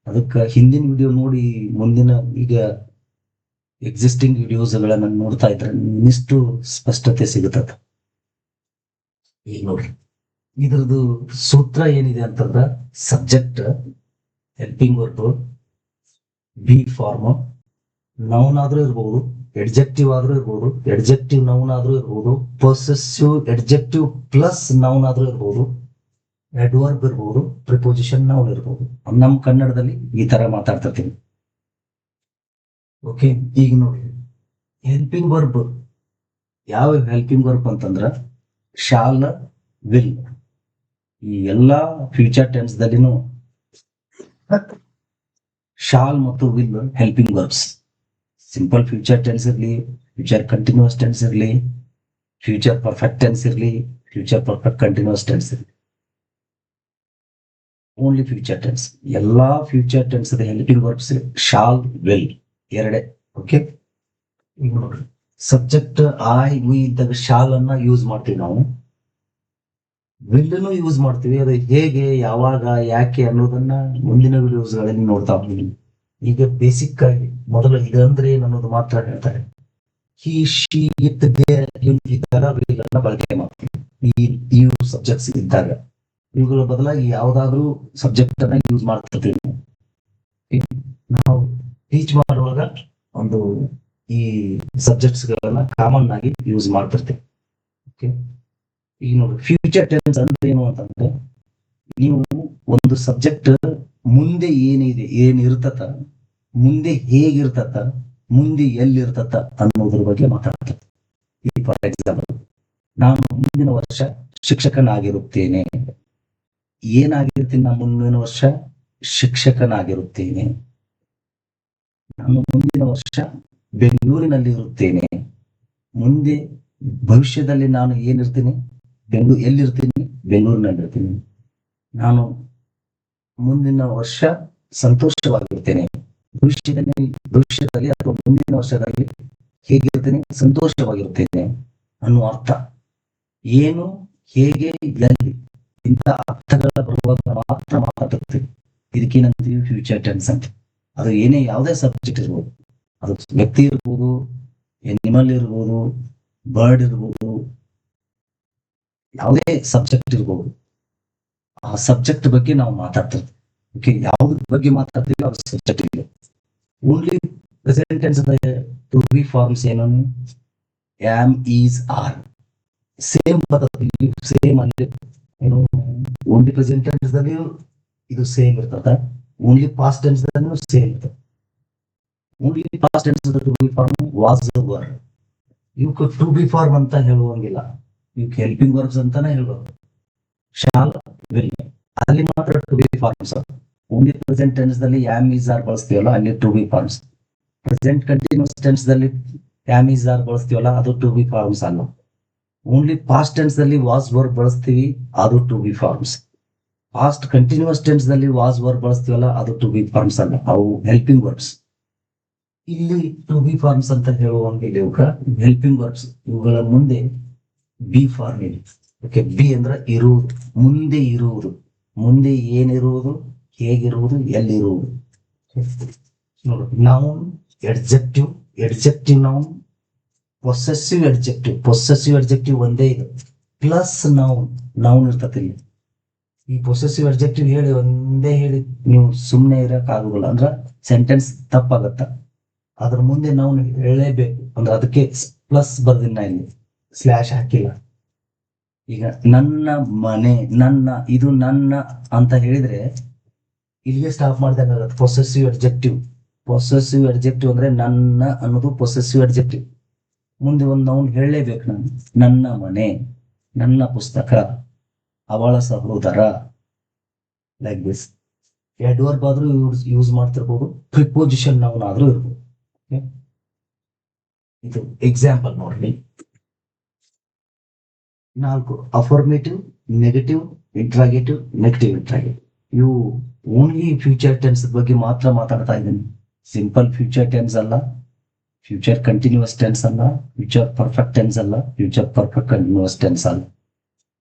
Speaker 1: ಅದಕ್ಕೆ ಹಿಂದಿನ ವಿಡಿಯೋ ನೋಡಿ ಮುಂದಿನ ಈಗ ಎಕ್ಸಿಸ್ಟಿಂಗ್ ವಿಡಿಯೋಸ್ಗಳನ್ನ ನೋಡ್ತಾ ಇದ್ರೆ ಇನ್ನಿಷ್ಟು ಸ್ಪಷ್ಟತೆ ಸಿಗುತ್ತದೆ. ಈಗ ನೋಡ್ರಿ, ಇದ್ರದ್ದು ಸೂತ್ರ ಏನಿದೆ ಅಂತಂದ್ರ subject, helping verb, be form, noun ಆದ್ರೂ ಇರ್ಬೋದು, ಎಡ್ಜೆಕ್ಟಿವ್ ಆದ್ರೂ ಇರ್ಬೋದು, ಎಡ್ಜೆಕ್ಟಿವ್ ನೌನ್ ಆದ್ರೂ ಇರ್ಬೋದು, ಪೊಸೆಸಿವ್ ಎಡ್ಜೆಕ್ಟಿವ್ ಪ್ಲಸ್ ನೌನ್ ಆದ್ರೂ ಇರ್ಬೋದು, ಅಡ್ವರ್ಬ್ ಇರ್ಬೋದು, ಪ್ರಿಪೋಸಿಷನ್ ನೌನ್ ಇರ್ಬೋದು. ನಮ್ಮ ಕನ್ನಡದಲ್ಲಿ ಈ ತರ ಮಾತಾಡ್ತಿರ್ತೀವಿ. ಓಕೆ, ಈಗ ನೋಡಿ ಹೆಲ್ಪಿಂಗ್ ವರ್ಬ್. ಯಾವ ಹೆಲ್ಪಿಂಗ್ ವರ್ಬ್ ಅಂತಂದ್ರ ಶಾಲ್, ವಿಲ್. ಈ ಎಲ್ಲಾ ಫ್ಯೂಚರ್ ಟೆನ್ಸ್ ದಲ್ಲಿನೂ ಶಾಲ್ ಮತ್ತು will helping verbs. Simple future tense ಇರ್ಲಿ, ಫ್ಯೂಚರ್ ಕಂಟಿನ್ಯೂಸ್ ಟೆನ್ಸ್ ಇರ್ಲಿ, ಫ್ಯೂಚರ್ ಪರ್ಫೆಕ್ಟ್ ಟೆನ್ಸ್ ಇರ್ಲಿ, ಫ್ಯೂಚರ್ ಪರ್ಫೆಕ್ಟ್ ಕಂಟಿನ್ಯೂಸ್ ಟೆನ್ಸ್ ಇರ್ಲಿ, ಓನ್ಲಿ ಫ್ಯೂಚರ್ ಟೆನ್ಸ್. ಎಲ್ಲಾ future tense helping verbs shall, will ಎರಡೇ. ಓಕೆ, ಈಗ ನೋಡ್ರಿ ಸಬ್ಜೆಕ್ಟ್ ಐ, ವಿ ಇದ್ದಾಗ ಶಾಲ್ ಅನ್ನ ಯೂಸ್ ಮಾಡ್ತೀವಿ ನಾವು. ವಿಲ್ ಯೂಸ್ ಮಾಡ್ತೀವಿ. ಅದು ಹೇಗೆ, ಯಾವಾಗ, ಯಾಕೆ ಅನ್ನೋದನ್ನ ಮುಂದಿನ ವಿಡಿಯೋಸ್ ಗಳಲ್ಲಿ ನೋಡ್ತಾ ಹೋಗ್ತೀವಿ. ಈಗ ಬೇಸಿಕ್ ಆಗಿ ಮೊದಲು ಇದಂದ್ರೆ ಏನು ಅನ್ನೋದು ಮಾತ್ರ ಹೇಳ್ತಾರೆ. ಹಿ, ಶಿ, ಇಟ್, ದೇರ್ ಇದ್ದಾಗ ವಿಲ್ ಅನ್ನ ಬಳಕೆ ಮಾಡ್ತೀವಿ. ಈ ಸಬ್ಜೆಕ್ಟ್ಸ್ ಇದ್ದಾಗ ಇವುಗಳ ಬದಲಾಗಿ ಯಾವ್ದಾದ್ರು ಸಬ್ಜೆಕ್ಟ್ ಅನ್ನ ಯೂಸ್ ಮಾಡ್ತಿರ್ತೀವಿ. ನಾವು ಟೀಚ್ ಮಾಡುವಾಗ ಒಂದು ಈ ಸಬ್ಜೆಕ್ಟ್ಸ್ ಗಳನ್ನ ಕಾಮನ್ ಆಗಿ ಯೂಸ್ ಮಾಡ್ತಿರ್ತೀವಿ. ಓಕೆ, ಈಗ ನೋಡಿ ಫ್ಯೂಚರ್ ಟೆನ್ಸ್ ಅಂದ್ರೆ ಏನು ಅಂತಂದ್ರೆ ನೀವು ಒಂದು ಸಬ್ಜೆಕ್ಟ್ ಮುಂದೆ ಏನಿದೆ, ಏನಿರ್ತತ, ಮುಂದೆ ಹೇಗಿರ್ತತ, ಮುಂದೆ ಎಲ್ಲಿರ್ತತ ಅನ್ನೋದ್ರ ಬಗ್ಗೆ ಮಾತಾಡ್ತಾರೆ. ಈ ಫಾರ್ ಎಕ್ಸಾಂಪಲ್, ನಾನು ಮುಂದಿನ ವರ್ಷ ಶಿಕ್ಷಕನಾಗಿರುತ್ತೇನೆ. ಏನಾಗಿರ್ತೀನಿ? ನಾನು ಮುಂದಿನ ವರ್ಷ ಶಿಕ್ಷಕನಾಗಿರುತ್ತೇನೆ. ನಾನು ಮುಂದಿನ ವರ್ಷ ಬೆಂಗಳೂರಿನಲ್ಲಿ ಇರುತ್ತೇನೆ. ಮುಂದೆ ಭವಿಷ್ಯದಲ್ಲಿ ನಾನು ಏನಿರ್ತೀನಿ? ಎಲ್ಲಿರ್ತೀನಿ? ಬೆಂಗಳೂರಿನಲ್ಲಿ ಇರ್ತೀನಿ. ನಾನು ಮುಂದಿನ ವರ್ಷ ಸಂತೋಷವಾಗಿರ್ತೇನೆ. ಭವಿಷ್ಯದಲ್ಲಿ ಅಥವಾ ಮುಂದಿನ ವರ್ಷದಲ್ಲಿ ಹೇಗಿರ್ತೇನೆ? ಸಂತೋಷವಾಗಿರ್ತೇನೆ ಅನ್ನುವ ಅರ್ಥ. ಏನು, ಹೇಗೆ, ಎಲ್ಲಿ ಇಂಥ ಅರ್ಥಗಳ ಬರುವಾಗ ಮಾತ್ರ ಮಾತಾಡ್ತೀವಿ. ಇದಕ್ಕೇನಂತೀವಿ? ಫ್ಯೂಚರ್ ಟೆನ್ಸ್ ಅಂತ. ಅದು ಏನೇ ಯಾವುದೇ ಸಬ್ಜೆಕ್ಟ್ ಇರ್ಬೋದು, ಅದು ವ್ಯಕ್ತಿ ಇರ್ಬೋದು, ಎನಿಮಲ್ ಇರ್ಬೋದು, ಬರ್ಡ್ ಇರ್ಬೋದು, ಯಾವುದೇ ಸಬ್ಜೆಕ್ಟ್ ಇರ್ಬೋದು, ಆ ಸಬ್ಜೆಕ್ಟ್ ಬಗ್ಗೆ ನಾವು ಮಾತಾಡ್ತಿರ್ತೀವಿ. ಓಕೆ, ಯಾವ್ದ್ರ ಬಗ್ಗೆ ಮಾತಾಡ್ತೀವಿ ಅದು ಸಬ್ಜೆಕ್ಟ್ ಇದೆ. Only present tense to be forms ಏನು? ಆಮ್, ಈಸ್, ಆರ್ ಸೇಮ್ ಬರ್ತದೆ. ಸೇಮ್ ಅಲ್ಲಿ ಏನು, ಓನ್ಲಿ ಪ್ರೆಸೆಂಟ್ ಟೆನ್ಸ್ ದಲ್ಲಿ ಇದು ಸೇಮ್ ಇರ್ತದೆ. ಓನ್ಲಿ ಪಾಸ್ಟ್ ಟೆನ್ಸ್ ದಲ್ಲಿ ಸೇಮ್ ಇರ್ತದೆ. Only past tense to be form was, were. ಇವಕ್ಕೆ ಟು ಬಿ ಫಾರ್ಮ್ ಅಂತ ಹೇಳುವಂಗಿಲ್ಲ. ಇವಕ್ಕೆ ಹೆಲ್ಪಿಂಗ್ ವರ್ಬ್ಸ್ ಅಂತಾನೆ ಹೇಳ್ಬೋದು. ಶಾಲ್, ವಿಲ್ ಅಲ್ಲಿ ಮಾತ್ರ to be forms. Only present tense ದಲ್ಲಿ ಆಮ್, ಈಸ್, ಆರ್ ಬಳಸ್ತೀವಲ್ಲ ಅಲ್ಲಿ to be forms. Present continuous tense ದಲ್ಲಿ ಆಮ್, ಈಸ್, ಆರ್ ಬಳಸ್ತೀವಲ್ಲ ಅದು ಟು ಬಿ ಫಾರ್ಮ್ಸ್ ಅಲ್ಲ. ಓನ್ಲಿ ಪಾಸ್ಟ್ ಟೆನ್ಸ್ ದಲ್ಲಿ ವಾಸ್, ವರ್ ಬಳಸ್ತೀವಿ, ಅದು to be forms. Past continuous tense ದಲ್ಲಿ ವಾಸ್, ವರ್ ಬಳಸ್ತೀವಲ್ಲ ಅದು ಟು ಬಿ ಫಾರ್ಮ್ಸ್ ಅಲ್ಲ, ಅವು ಹೆಲ್ಪಿಂಗ್ ವರ್ಬ್ಸ್. ಇಲ್ಲಿ ಟು ಬಿ ಫಾರ್ಮ್ಸ್ ಅಂತ ಹೇಳುವಂಗಿಲ್ಲ. ಇವಾಗ ಹೆಲ್ಪಿಂಗ್ ವರ್ಬ್ಸ್. ಇವುಗಳ ಮುಂದೆ ಬಿ ಫಾರ್ಮ್ ಇದೆ. ಓಕೆ, ಬಿ ಅಂದ್ರೆ ಇರುವುದು, ಮುಂದೆ ಇರುವುದು, ಮುಂದೆ ಏನಿರುವುದು, ಹೇಗಿರುವುದು, ಎಲ್ಲಿರುವುದು. ನೋಡಿ, noun, adjective, adjective noun, possessive adjective. Possessive adjective ಒಂದೇ ಇದೆ, ಪ್ಲಸ್ ನೌನ್ ಇರ್ತದೆ ಇಲ್ಲಿ. ಈ ಪೊಸೆಸಿವ್ ಎಡ್ಜೆಕ್ಟಿವ್ ಹೇಳಿ ಒಂದೇ ಹೇಳಿ ನೀವು ಸುಮ್ಮನೆ ಇರಕ್ ಆಗುದಿಲ್ಲ, ಅಂದ್ರ ಸೆಂಟೆನ್ಸ್ ತಪ್ಪಾಗತ್ತ. ಅದ್ರ ಮುಂದೆ ನೌನ್ ಹೇಳಲೇಬೇಕು. ಅಂದ್ರೆ ಅದಕ್ಕೆ ಪ್ಲಸ್ ಬರ್ದಿನ ಇಲ್ಲಿ ಸ್ಲ್ಯಾಶ್ ಹಾಕಿಲ್ಲ. ಈಗ ನನ್ನ ಮನೆ, ನನ್ನ, ಇದು ನನ್ನ ಅಂತ ಹೇಳಿದ್ರೆ ಇಲ್ಲಿಗೆ ಸ್ಟಾಪ್ ಮಾಡ್ದಂಗಾಗತ್ತೆ. Possessive adjective. ಪೊಸೆಸಿವ್ ಅಡ್ಜೆಕ್ಟಿವ್ ಅಂದ್ರೆ ನನ್ನ ಅನ್ನೋದು ಪೊಸೆಸಿವ್ ಅಡ್ಜೆಕ್ಟಿವ್. ಮುಂದೆ ಒಂದು ನೌನ್ ಹೇಳಲೇಬೇಕು ನಾನು. ನನ್ನ ಮನೆ, ನನ್ನ ಪುಸ್ತಕ, ಅವಳ ಸಹೋದರ, ಲೈಕ್ ದಿಸ್. ಎಡ್ವರ್ಬ್ ಆದ್ರೂ ಯೂಸ್ ಮಾಡ್ತಿರ್ಬೋದು, ಪ್ರಿಪೋಸಿಷನ್ ನೌನ್ ಆದ್ರೂ ಇರ್ಬೋದು. ಇದು ಎಕ್ಸಾಂಪಲ್ ನೋಡ್ರಿ. 4 affirmative, negative, interrogative, negative interrogative. ಇವು ಓನ್ಲಿ ಫ್ಯೂಚರ್ ಟೆನ್ಸ್ ಬಗ್ಗೆ ಮಾತ್ರ ಮಾತಾಡ್ತಾ ಇದ್ದೀನಿ. ಸಿಂಪಲ್ ಫ್ಯೂಚರ್ ಟೆನ್ಸ್ ಅಲ್ಲ, ಫ್ಯೂಚರ್ ಕಂಟಿನ್ಯೂಸ್ ಟೆನ್ಸ್ ಅಲ್ಲ, ಫ್ಯೂಚರ್ ಪರ್ಫೆಕ್ಟ್ ಟೆನ್ಸ್ ಅಲ್ಲ, ಫ್ಯೂಚರ್ ಪರ್ಫೆಕ್ಟ್ ಕಂಟಿನ್ಯೂಸ್ ಟೆನ್ಸ್ ಅಲ್ಲ.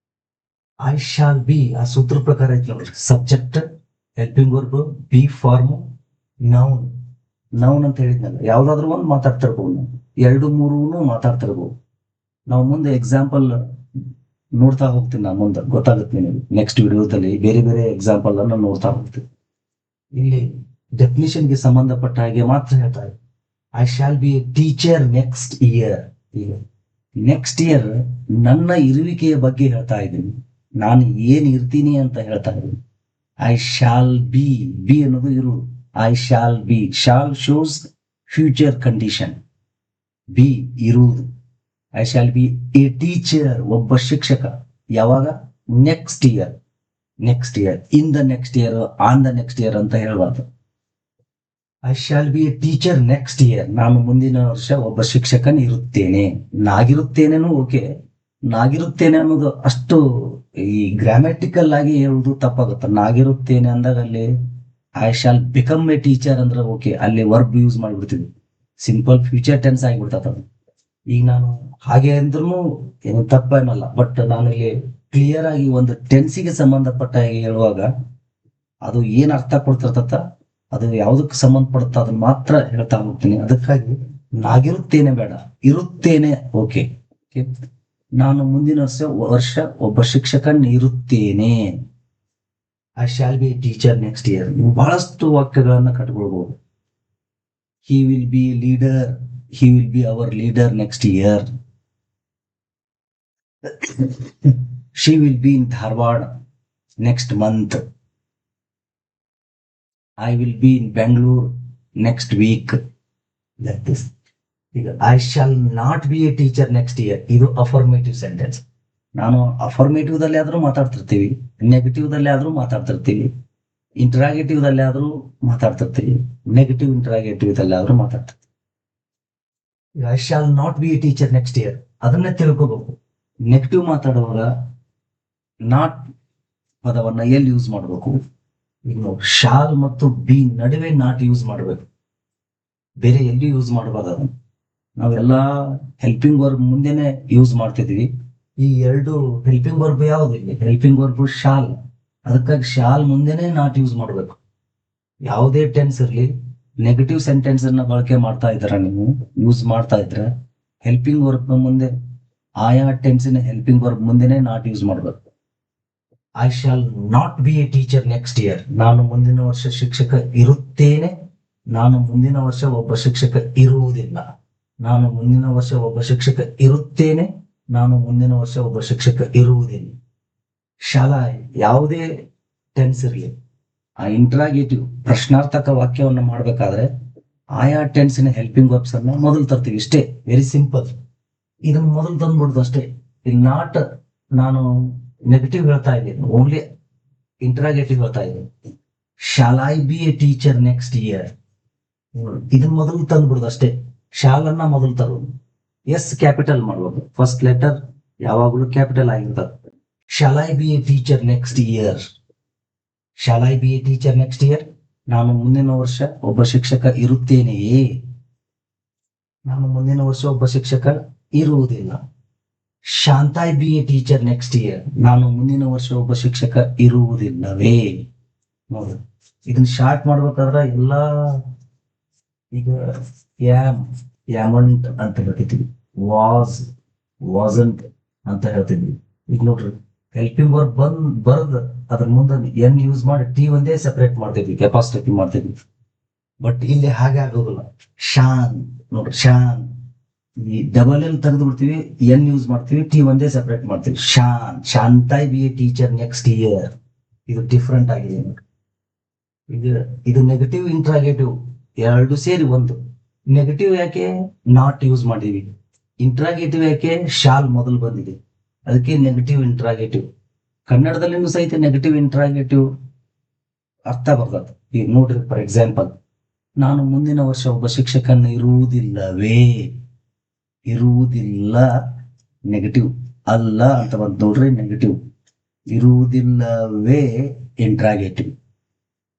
Speaker 1: ಐ ಶಾಲ್ ಬಿ ಆ ಸೂತ್ರ ಪ್ರಕಾರ ಐತಿ ನೋಡ್ರಿ. Subject, helping verb, be form, noun. Noun ಅಂತ ಹೇಳಿದ್ನಲ್ಲ, ಯಾವ್ದಾದ್ರು ಒಂದು ಮಾತಾಡ್ತಿರ್ಬೋದು, 2-3 ಮಾತಾಡ್ತಿರ್ಬೋದು. ನಾವು ಮುಂದೆ ಎಕ್ಸಾಂಪಲ್ ನೋಡ್ತಾ ಹೋಗ್ತೀನಿ, ನಾನು ಮುಂದೆ ಗೊತ್ತಾಗುತ್ತೆ ನಿಮಗೆ. ನೆಕ್ಸ್ಟ್ ವಿಡಿಯೋದಲ್ಲಿ ಬೇರೆ ಬೇರೆ ಎಕ್ಸಾಂಪಲ್ ಅನ್ನು ನೋಡ್ತಾ ಹೋಗ್ತೀನಿ. ಇಲ್ಲಿ ಡೆಫಿನಿಷನ್ಗೆ ಸಂಬಂಧಪಟ್ಟ ಹಾಗೆ ಮಾತ್ರ ಹೇಳ್ತಾರೆ. I shall be a teacher next year. ಈಗ ನೆಕ್ಸ್ಟ್ ಇಯರ್ ನನ್ನ ಇರುವಿಕೆಯ ಬಗ್ಗೆ ಹೇಳ್ತಾ ಇದ್ದೀನಿ. ನಾನು ಏನ್ ಇರ್ತೀನಿ ಅಂತ ಹೇಳ್ತಾ ಇದ್ದೀನಿ. ಐ ಶಾಲ್ ಬಿ, ಬಿ ಅನ್ನೋದು ಇರುವುದು. I shall be, shall shows future condition. Be ಇರುವುದು. I shall be a teacher, ಒಬ್ಬ ಶಿಕ್ಷಕ. ಯಾವಾಗ? Next year. Next year, in the next year, on the next year ಅಂತ ಹೇಳಬಾರ್ದು. I shall be a teacher next year, ನಾನು ಮುಂದಿನ ವರ್ಷ ಒಬ್ಬ ಶಿಕ್ಷಕನ್ ಇರುತ್ತೇನೆ. ನಾಗಿರುತ್ತೇನೇನು ಓಕೆ, ನಾಗಿರುತ್ತೇನೆ ಅನ್ನೋದು ಅಷ್ಟು ಈ ಗ್ರಾಮ್ಯಾಟಿಕಲ್ ಆಗಿ ಹೇಳುವುದು ತಪ್ಪಾಗುತ್ತೆ. ನಾಗಿರುತ್ತೇನೆ ಅಂದಾಗ ಅಲ್ಲಿ I shall become a teacher ಅಂದ್ರೆ ಓಕೆ, ಅಲ್ಲಿ ವರ್ಬ್ ಯೂಸ್ ಮಾಡಿಬಿಡ್ತೀವಿ, ಸಿಂಪಲ್ ಫ್ಯೂಚರ್ ಟೆನ್ಸ್ ಆಗಿಬಿಡ್ತದ. ಈಗ ನಾನು ಹಾಗೆ ಅಂದ್ರೂ ಏನು ತಪ್ಪೇನಲ್ಲ, ಬಟ್ ನಾನು ಇಲ್ಲಿ ಕ್ಲಿಯರ್ ಆಗಿ ಒಂದು ಟೆನ್ಸಿಗೆ ಸಂಬಂಧಪಟ್ಟ ಹಾಗೆ ಹೇಳುವಾಗ ಅದು ಏನ್ ಅರ್ಥ ಕೊಡ್ತಿರ್ತತ, ಅದು ಯಾವುದಕ್ಕೆ ಸಂಬಂಧಪಡುತ್ತ ಅದನ್ನ ಮಾತ್ರ ಹೇಳ್ತಾ ಹೋಗ್ತೀನಿ. ಅದಕ್ಕಾಗಿ ನಾಗಿರುತ್ತೇನೆ ಬೇಡ, ಇರುತ್ತೇನೆ ಓಕೆ. ನಾನು ಮುಂದಿನ ವರ್ಷ ಒಬ್ಬ ಶಿಕ್ಷಕನ್ ಇರುತ್ತೇನೆ. I shall be teacher next year. ನೀವು ಬಹಳಷ್ಟು ವಾಕ್ಯಗಳನ್ನ ಕಟ್ಕೊಳ್ಬಹುದು. He will be leader, he will be our leader next year. She will be in Dharwad next month. I will be in Bangalore next week. Like this. I shall not be a teacher next year. ಇದು affirmative sentence. ನಾನು affirmative ದಲ್ಲಿ ಆದ್ರೂ ಮಾತಾಡ್ತಿರ್ತೀವಿ, negative ದಲ್ಲಿ ಆದ್ರೂ ಮಾತಾಡ್ತಿರ್ತೀವಿ, interrogative ದಲ್ಲಿ ಆದ್ರೂ ಮಾತಾಡ್ತಿರ್ತೀವಿ, negative interrogative ದಲ್ಲಿ ಆದ್ರೂ ಮಾತಾಡ್ತಿರ್ತೀವಿ. I shall not be a teacher next year, ಅದನ್ನೇ ತಿಳ್ಕೋಬೇಕು. ನೆಗೆಟಿವ್ ಮಾತಾಡುವಾಗ ನಾಟ್ ಪದವನ್ನ ಎಲ್ಲಿ ಯೂಸ್ ಮಾಡಬೇಕು? ಈಗ ಶಾಲ್ ಮತ್ತು ಬಿ ನಡುವೆ ನಾಟ್ ಯೂಸ್ ಮಾಡಬೇಕು, ಬೇರೆ ಎಲ್ಲಿ ಯೂಸ್ ಮಾಡಬಾರ್ದು. ಅದನ್ನು ನಾವೆಲ್ಲಾ ಹೆಲ್ಪಿಂಗ್ ವರ್ಬ್ ಮುಂದೆನೆ ಯೂಸ್ ಮಾಡ್ತಿದ್ವಿ. ಈ 2 ಹೆಲ್ಪಿಂಗ್ ವರ್ಬ್ ಯಾವ್ದು? ಇಲ್ಲಿ ಹೆಲ್ಪಿಂಗ್ ವರ್ಬ್ ಶಾಲ್. ಅದಕ್ಕಾಗಿ ಶಾಲ್ ಮುಂದೆನೆ ನಾಟ್ ಯೂಸ್ ಮಾಡಬೇಕು. ಯಾವುದೇ ಟೆನ್ಸ್ ಇರ್ಲಿ, ನೆಗೆಟಿವ್ ಸೆಂಟೆನ್ಸ್ ಅನ್ನ ಬಳಕೆ ಮಾಡ್ತಾ ಇದ್ರ, ನೀವು ಯೂಸ್ ಮಾಡ್ತಾ ಇದ್ರೆ ಹೆಲ್ಪಿಂಗ್ ವರ್ಬ್ ಮುಂದೆ, ಆಯಾ ಟೆನ್ಸಿನ ಹೆಲ್ಪಿಂಗ್ ವರ್ಬ್ ಮುಂದೆನೆ ನಾಟ್ ಯೂಸ್ ಮಾಡಬೇಕು. I shall not be a teacher next year, ನಾನು ಮುಂದಿನ ವರ್ಷ ಶಿಕ್ಷಕ ಇರುತ್ತೇನೆ, ನಾನು ಮುಂದಿನ ವರ್ಷ ಒಬ್ಬ ಶಿಕ್ಷಕ ಇರುವುದಿಲ್ಲ. ನಾನು ಮುಂದಿನ ವರ್ಷ ಒಬ್ಬ ಶಿಕ್ಷಕ ಇರುತ್ತೇನೆ, ನಾನು ಮುಂದಿನ ವರ್ಷ ಒಬ್ಬ ಶಿಕ್ಷಕ ಇರುವುದಿಲ್ಲ. ಶಾಲಾ ಯಾವುದೇ ಟೆನ್ಸ್ ಇರಲಿ, ಆ ಇಂಟ್ರಾಗೇಟಿವ್ ಪ್ರಶ್ನಾರ್ಥಕ ವಾಕ್ಯವನ್ನು ಮಾಡ್ಬೇಕಾದ್ರೆ ಆಯಾ ಟೆನ್ಸಿನ ಹೆಲ್ಪಿಂಗ್ ವರ್ಬ್ಸ್ ಅನ್ನ ಮೊದಲು ತರ್ತೀವಿ. ಇಷ್ಟೇ, ವೆರಿ ಸಿಂಪಲ್. ಇದನ್ನ ಮೊದಲು ತಂದ್ಬಿಡ್ದು ಅಷ್ಟೇ. ಇಲ್ಲಿ ನಾಟ್ ನಾನು ನೆಗೆಟಿವ್ ಹೇಳ್ತಾ ಇದ್ದೀನಿ, ಓನ್ಲಿ ಇಂಟ್ರಾಗೇಟಿವ್ ಹೇಳ್ತಾ ಇದ್ದೀನಿ. Shawl I be a teacher next year, ಇದನ್ನ ಮೊದಲು ತಂದ್ಬಿಡುದು ಅಷ್ಟೇ. ಶಾಲ್ ಅನ್ನ ಮೊದಲು ತರೋದು. ಎಸ್ ಕ್ಯಾಪಿಟಲ್ ಮಾಡ್ಬೋದು, ಫಸ್ಟ್ ಲೆಟರ್ ಯಾವಾಗಲೂ ಕ್ಯಾಪಿಟಲ್ ಆಗಿರ್ತದೆ. Shawl I be a teacher next year, shawl I be a teacher next year, ನಾನು ಮುಂದಿನ ವರ್ಷ ಒಬ್ಬ ಶಿಕ್ಷಕ ಇರುತ್ತೇನೆಯೇ, ನಾನು ಮುಂದಿನ ವರ್ಷ ಒಬ್ಬ ಶಿಕ್ಷಕ ಇರುವುದಿಲ್ಲ. Shan't I be a teacher next year, ನಾನು ಮುಂದಿನ ವರ್ಷ ಒಬ್ಬ ಶಿಕ್ಷಕ ಇರುವುದಿಲ್ಲವೇ. ನೋಡಿ, ಇದನ್ನ ಶಾರ್ಟ್ ಮಾಡ್ಬೇಕಾದ್ರೆ ಎಲ್ಲಾ ಈಗ ಯಾಮಂಟ್ ಅಂತ ಹೇಳ್ತಿದ್ವಿ, ವಾಸಂಟ್ ಅಂತ ಹೇಳ್ತಿದ್ವಿ. ಈಗ ನೋಡ್ರಿ, ಹೆಲ್ಪಿಂಗ್ ವರ್ಬ್ ಬರದ್ ಅದ್ರ ಮುಂದೆ ಎನ್ ಯೂಸ್ ಮಾಡಿ ಟಿ ಒಂದೇ ಸೆಪರೇಟ್ ಮಾಡ್ತಿದ್ವಿ, ಕೆಪಾಸಿಟಿ ಮಾಡ್ತಿದ್ವಿ. ಬಟ್ ಇಲ್ಲಿ ಹಾಗೆ ಆಗೋದಿಲ್ಲ. ಶಾನ್ ನೋಡ್ರಿ, ಶಾನ್ ಈ ಡಬಲ್ ಎಲ್ ತೆಗೆದು ಬಿಡ್ತೀವಿ, ಎನ್ ಯೂಸ್ ಮಾಡ್ತೀವಿ, ಟಿ ಒಂದೇ ಸೆಪರೇಟ್ ಮಾಡ್ತೀವಿ. Shan't I be a teacher next year. ಇದು ಡಿಫ್ರೆಂಟ್ ಆಗಿದೆ. ಇದು ನೆಗೆಟಿವ್ ಇಂಟ್ರಾಗೇಟಿವ್ ಎರಡು ಸೇರಿ ಒಂದು. ನೆಗೆಟಿವ್ ಯಾಕೆ ನಾಟ್ ಯೂಸ್ ಮಾಡಿದೀವಿ, ಇಂಟ್ರಾಗೇಟಿವ್ ಯಾಕೆ ಶಾಲ್ ಮೊದಲು ಬಂದಿದೆ, ಅದಕ್ಕೆ ನೆಗೆಟಿವ್ ಇಂಟ್ರಾಗೇಟಿವ್. ಕನ್ನಡದಲ್ಲಿನೂ ಸಹಿತ ನೆಗೆಟಿವ್ ಇಂಟ್ರಾಗೇಟಿವ್ ಅರ್ಥ ಬರ್ತದೆ. ಈಗ ನೋಡ್ರಿ, ಫಾರ್ ಎಕ್ಸಾಂಪಲ್, ನಾನು ಮುಂದಿನ ವರ್ಷ ಒಬ್ಬ ಶಿಕ್ಷಕನ ಇರುವುದಿಲ್ಲವೇ. ಇರುವುದಿಲ್ಲ ನೆಗೆಟಿವ್, ಅಲ್ಲ ಅಂತ ಬಂದು ನೋಡ್ರಿ ನೆಗೆಟಿವ್. ಇರುವುದಿಲ್ಲವೇ ಇಂಟ್ರಾಗೇಟಿವ್.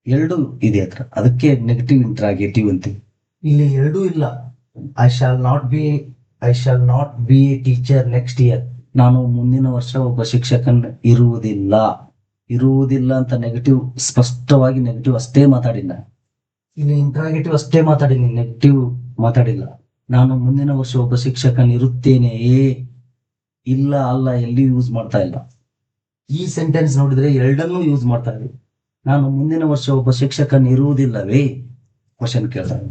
Speaker 1: ಎರಡು ಇದೆ ಹತ್ರ, ಅದಕ್ಕೆ ನೆಗೆಟಿವ್ ಇಂಟ್ರಾಗೇಟಿವ್ ಅಂತೀವಿ. ಇಲ್ಲಿ ಎರಡೂ ಇಲ್ಲ. I shall not be a teacher next year. ನಾನು ಮುಂದಿನ ವರ್ಷ ಒಬ್ಬ ಶಿಕ್ಷಕನ್ ಇರುವುದಿಲ್ಲ. ಇರುವುದಿಲ್ಲ ಅಂತ ನೆಗೆಟಿವ್, ಸ್ಪಷ್ಟವಾಗಿ ನೆಗೆಟಿವ್ ಅಷ್ಟೇ ಮಾತಾಡಿಲ್ಲ. ಇಲ್ಲಿ ಇಂಟ್ರಾಗೇಟಿವ್ ಅಷ್ಟೇ ಮಾತಾಡಿನಿ, ನೆಗೆಟಿವ್ ಮಾತಾಡಿಲ್ಲ. ನಾನು ಮುಂದಿನ ವರ್ಷ ಒಬ್ಬ ಶಿಕ್ಷಕನ್ ಇರುತ್ತೇನೆಯೇ, ಇಲ್ಲ ಅಲ್ಲ ಎಲ್ಲಿ ಯೂಸ್ ಮಾಡ್ತಾ ಇಲ್ಲ. ಈ ಸೆಂಟೆನ್ಸ್ ನೋಡಿದ್ರೆ ಎರಡನ್ನೂ ಯೂಸ್ ಮಾಡ್ತಾ ಇದ್ದೀವಿ. ನಾನು ಮುಂದಿನ ವರ್ಷ ಒಬ್ಬ ಶಿಕ್ಷಕನ್ ಇರುವುದಿಲ್ಲವೇ ಕ್ವಶನ್ ಕೇಳ್ತಾರೆ.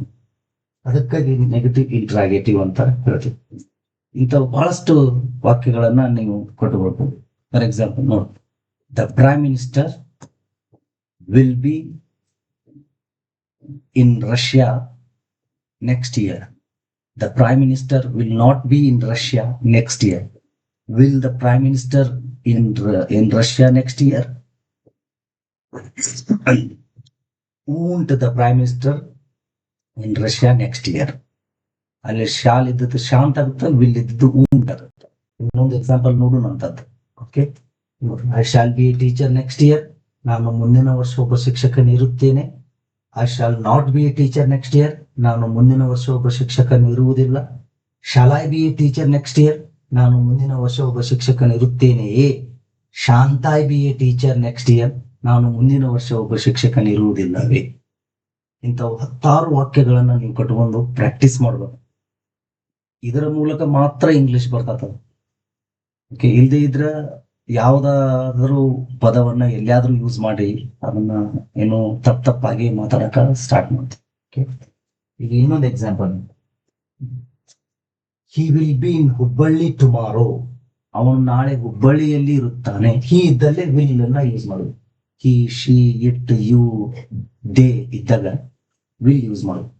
Speaker 1: ಅದಕ್ಕಾಗಿ ನೆಗೆಟಿವ್ ಇಂಟ್ರಾಗೇಟಿವ್ ಅಂತ ಹೇಳ್ತೀವಿ. ಇಂಥವು ಬಹಳಷ್ಟು ವಾಕ್ಯಗಳನ್ನ ನೀವು ಕೊಟ್ಟುಕೊಳ್ಬಹುದು. ಫಾರ್ ಎಕ್ಸಾಂಪಲ್ ನೋಡಿ, the prime minister will be in Russia next year. The prime minister will not be in Russia next year. Will the prime minister in Russia next year? won't the prime minister in Russia next year? ಅಲ್ಲಿ shawl ಇದ್ದದ್ದು ಶಾಂತ ಆಗುತ್ತೆ, will ಇದ್ದದ್ದು Wundt ಆಗುತ್ತೆ. ಇನ್ನೊಂದು example ನೋಡೋಣ ಅಂತದ್ದು. Okay, I shall be a teacher next year. ನಾನು ಮುಂದಿನ ವರ್ಷ ಒಬ್ಬ ಶಿಕ್ಷಕನ ಇರುತ್ತೇನೆ. I shall not be a teacher next year. ನಾನು ಮುಂದಿನ ವರ್ಷ ಒಬ್ಬ ಶಿಕ್ಷಕನ ಇರುವುದಿಲ್ಲ. Shall I be a teacher next year? ನಾನು ಮುಂದಿನ ವರ್ಷ ಒಬ್ಬ ಶಿಕ್ಷಕನ ಇರುತ್ತೇನೆಯೇ. Shan't I be a teacher next year? ನಾನು ಮುಂದಿನ ವರ್ಷ ಒಬ್ಬ ಶಿಕ್ಷಕನ ಇರುವುದಿಲ್ಲವೇ. ಇಂಥವು 10 ವಾಕ್ಯಗಳನ್ನ ನೀವು ಕಟ್ಕೊಂಡು ಪ್ರಾಕ್ಟೀಸ್ ಮಾಡ್ಬೇಕು. ಇದರ ಮೂಲಕ ಮಾತ್ರ ಇಂಗ್ಲಿಷ್ ಬರ್ತದ. ಓಕೆ, ಇಲ್ಲದೆ ಇದ್ರ ಯಾವ್ದಾದ್ರೂ ಪದವನ್ನ ಎಲ್ಲಿಯಾದ್ರೂ ಯೂಸ್ ಮಾಡಿ ಅದನ್ನ ಏನು ತಪ್ಪಾಗಿ ಮಾತಾಡಕ ಸ್ಟಾರ್ಟ್ ಮಾಡ್ತೀವಿ. ಓಕೆ, ಈಗ ಇನ್ನೊಂದು example, he will B in Hubballi tomorrow. ಅವನು ನಾಳೆ ಹುಬ್ಬಳ್ಳಿಯಲ್ಲಿ ಇರುತ್ತಾನೆ. ಹಿ ಇದ್ದಲ್ಲೇ ವಿಲ್ ಅನ್ನ ಯೂಸ್ ಮಾಡೋದು. ಹಿ, ಶಿ, ಇಟ್, ಯು, ದೇ ಇದ್ದಾಗ ವಿಲ್ ಯೂಸ್ ಮಾಡೋದು.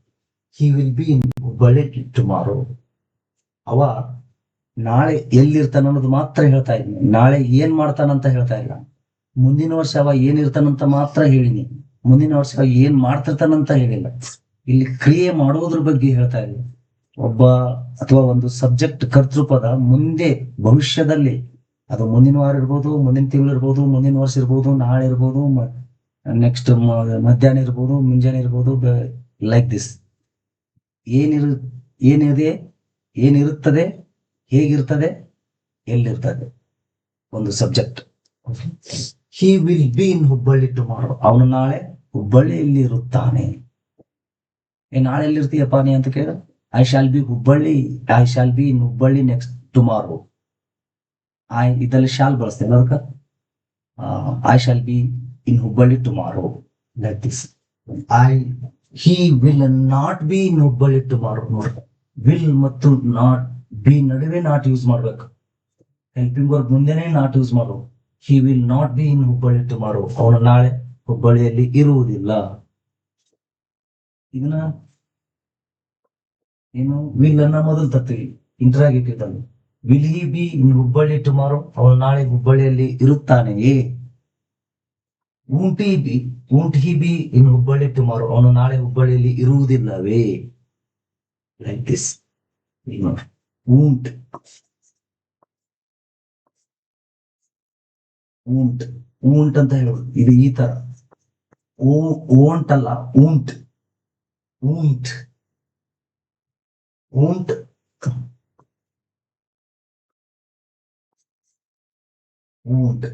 Speaker 1: ಹಿ will B in Hubballi tomorrow. ಅವ ನಾಳೆ ಎಲ್ಲಿರ್ತಾನ ಅನ್ನೋದು ಮಾತ್ರ ಹೇಳ್ತಾ ಇದ್ದೀನಿ. ನಾಳೆ ಏನ್ ಮಾಡ್ತಾನಂತ ಹೇಳ್ತಾ ಇಲ್ಲ. ಮುಂದಿನ ವರ್ಷ ಅವ ಏನಿರ್ತಾನಂತ ಮಾತ್ರ ಹೇಳಿನಿ. ಮುಂದಿನ ವರ್ಷ ಅವ ಏನ್ ಮಾಡ್ತಿರ್ತಾನಂತ ಹೇಳಿಲ್ಲ. ಇಲ್ಲಿ ಕ್ರಿಯೆ ಮಾಡೋದ್ರ ಬಗ್ಗೆ ಹೇಳ್ತಾ ಇಲ್ಲ. ಒಬ್ಬ ಅಥವಾ ಒಂದು ಸಬ್ಜೆಕ್ಟ್ ಕರ್ತೃಪದ ಮುಂದೆ ಭವಿಷ್ಯದಲ್ಲಿ, ಅದು ಮುಂದಿನ ವಾರ ಇರ್ಬೋದು, ಮುಂದಿನ ತಿಂಗಳು ಇರ್ಬೋದು, ಮುಂದಿನ ವರ್ಷ ಇರ್ಬೋದು, ನಾಳೆ ಇರ್ಬೋದು, ನೆಕ್ಸ್ಟ್ ಮಧ್ಯಾಹ್ನ ಇರ್ಬೋದು, ಮುಂಜಾನೆ ಇರ್ಬೋದು, ಲೈಕ್ ದಿಸ್. ಏನಿದೆ, ಏನಿರುತ್ತದೆ, ಹೇಗಿರ್ತದೆ, ಎಲ್ಲಿರ್ತದೆ, ಒಂದು subject. He will B in Hubballi tomorrow. ಅವನು ನಾಳೆ ಹುಬ್ಬಳ್ಳಿಯಲ್ಲಿ ಇರುತ್ತಾನೆ. ನಾಳೆ ಎಲ್ಲಿರ್ತೀಯಪ್ಪ ನೀ ಅಂತ ಕೇಳ. I shall B in Hubballi next tomorrow. ಇದರಲ್ಲಿ ಶಾಲ್ ಬಳಸ್ತೇನೆ. ಅದಕ್ಕೆ I shall B in Hubballi tomorrow, like this. He will not be in Hubballi tomorrow. ನೋಡ್ರಿ, ವಿಲ್ ಮತ್ತು ನಾಟ್, ಬಿ ನಡುವೆ ನಾಟ್ ಯೂಸ್ ಮಾಡ್ಬೇಕು. ಹೆಲ್ಪಿಂಗ್ ವರ್ಬ್ ಮುಂದೆನೆ ನಾಟ್ ಯೂಸ್ ಮಾಡೋದು. He will not be in Hubballi tomorrow. ಅವನು ನಾಳೆ ಹುಬ್ಬಳ್ಳಿಯಲ್ಲಿ ಇರುವುದಿಲ್ಲ. ಇದನ್ನ ಏನು, ವಿಲ್ ಅನ್ನ ಮೊದಲು ತರ್ತೀವಿ ಇಂಟ್ರಾಗೇಟಿವ್ ಅಲ್ಲಿ. Will he B in Hubballi tomorrow? ಅವನು ನಾಳೆ ಹುಬ್ಬಳ್ಳಿಯಲ್ಲಿ ಇರುತ್ತಾನೆಯೇ. won't he be in Hubballi tomorrow? ಅವನು ನಾಳೆ ಹುಬ್ಬಳ್ಳಿಯಲ್ಲಿ ಇರುವುದಿಲ್ಲವೇ. Like this. ಊಂಟ್ ಅಂತ ಹೇಳೋದು. ಇದು ಈ ತರ ಓಂಟ್ ಅಲ್ಲ, won't. Won't won't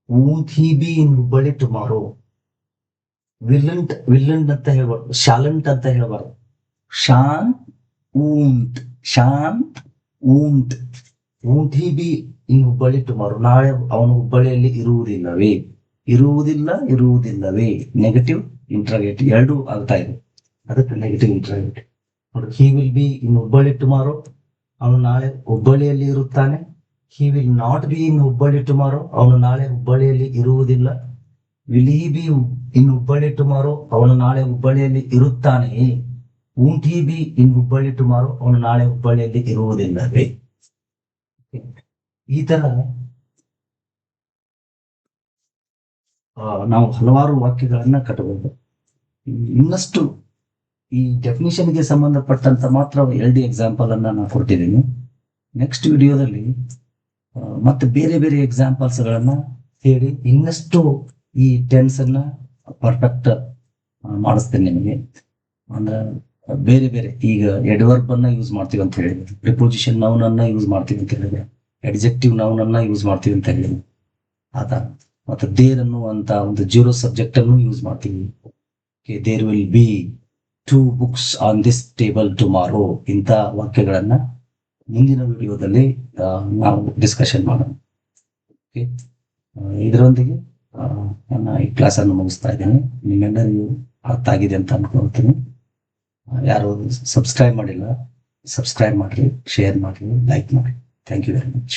Speaker 1: won't he be in Hubballi tomorrow? Willn't ಅಂತ ಹೇಳ್ಬಾರ್ದು, ಶಾಲಂಟ್ ಅಂತ ಹೇಳ್ಬಾರ್ದು. Shan't won't he be in Hubballi tomorrow? ನಾಳೆ ಅವನು ಹುಬ್ಬಳ್ಳಿಯಲ್ಲಿ ಇರುವುದಿಲ್ಲವೇ. ನೆಗೆಟಿವ್ ಇಂಟ್ರಾಗೇಟಿವ್ ಎರಡು ಆಗ್ತಾ ಇದೆ. ಅದಕ್ಕೆ ನೆಗೆಟಿವ್ ಇಂಟ್ರಾಗೇಟಿವ್. ನೋಡಿ, ಹಿ will B in Hubballi tomorrow. ಅವನು ನಾಳೆ ಹುಬ್ಬಳ್ಳಿಯಲ್ಲಿ ಇರುತ್ತಾನೆ. He will not be in Hubballi tomorrow. ಅವನು ನಾಳೆ ಹುಬ್ಬಳ್ಳಿಯಲ್ಲಿ ಇರುವುದಿಲ್ಲ. Will he B in Hubballi tomorrow. ಅವನು ನಾಳೆ ಹುಬ್ಬಳ್ಳಿಯಲ್ಲಿ ಇರುತ್ತಾನೆಯೇ. won't he be in Hubballi tomorrow. ಅವನು ನಾಳೆ ಹುಬ್ಬಳ್ಳಿಯಲ್ಲಿ ಇರುವುದಿಲ್ಲವೇ. ಈ ತರ ನಾವು ಹಲವಾರು ವಾಕ್ಯಗಳನ್ನ ಕಟ್ಟಬಹುದು. ಇನ್ನಷ್ಟು ಈ ಡೆಫಿನಿಷನ್ಗೆ ಸಂಬಂಧಪಟ್ಟಂತ ಮಾತ್ರ LD ಎಕ್ಸಾಂಪಲ್ ಅನ್ನ ನಾನು ಕೊಟ್ಟಿದ್ದೀನಿ. ನೆಕ್ಸ್ಟ್ ವಿಡಿಯೋದಲ್ಲಿ ಮತ್ತೆ ಬೇರೆ ಬೇರೆ ಎಕ್ಸಾಂಪಲ್ಸ್ ಗಳನ್ನ ಹೇಳಿ ಇನ್ನಷ್ಟು ಈ ಟೆನ್ಸ್ ಅನ್ನ ಪರ್ಫೆಕ್ಟ್ ಮಾಡಿಸ್ತೇನೆ ನಿಮಗೆ. ಅಂದ್ರೆ ಬೇರೆ ಬೇರೆ ಈಗ ಎಡ್ವರ್ಬ್ ಅನ್ನ ಯೂಸ್ ಮಾಡ್ತೀವಿ ಅಂತ ಹೇಳಿದ್ರೆ, ಪ್ರಿಪೋಸಿಷನ್ ನೌನ್ ಅನ್ನ ಯೂಸ್ ಮಾಡ್ತೀವಿ ಅಂತ ಹೇಳಿದ್ರೆ, ಅಡ್ಜೆಕ್ಟಿವ್ ನೌನ್ ಅನ್ನ ಯೂಸ್ ಮಾಡ್ತೀವಿ ಅಂತ ಹೇಳಿದ್ರೆ, ಆತ ಮತ್ತೆ ದೇರ್ ಅನ್ನುವಂತ ಒಂದು ಜೀರೋ ಸಬ್ಜೆಕ್ಟ್ ಅನ್ನು ಯೂಸ್ ಮಾಡ್ತೀವಿ. There will be 2 books on this table tomorrow. ಇಂಥ ವಾಕ್ಯಗಳನ್ನ ಮುಂದಿನ ವಿಡಿಯೋದಲ್ಲಿ ನಾವು ಡಿಸ್ಕಷನ್ ಮಾಡೋಣ. ಓಕೆ, ಇದರೊಂದಿಗೆ ನನ್ನ ಈ ಕ್ಲಾಸ್ ಅನ್ನು ಮುಗಿಸ್ತಾ ಇದ್ದೀನಿ. ನಿಮ್ಮೆಲ್ಲರಿಗೂ ಅರ್ಥ ಆಗಿದೆ ಅಂತ ಅನ್ಕೊಳ್ತೀನಿ. ಯಾರು ಸಬ್ಸ್ಕ್ರೈಬ್ ಮಾಡಿಲ್ಲ, ಸಬ್ಸ್ಕ್ರೈಬ್ ಮಾಡ್ರಿ, ಶೇರ್ ಮಾಡ್ರಿ, ಲೈಕ್ ಮಾಡಿ. Thank you very much.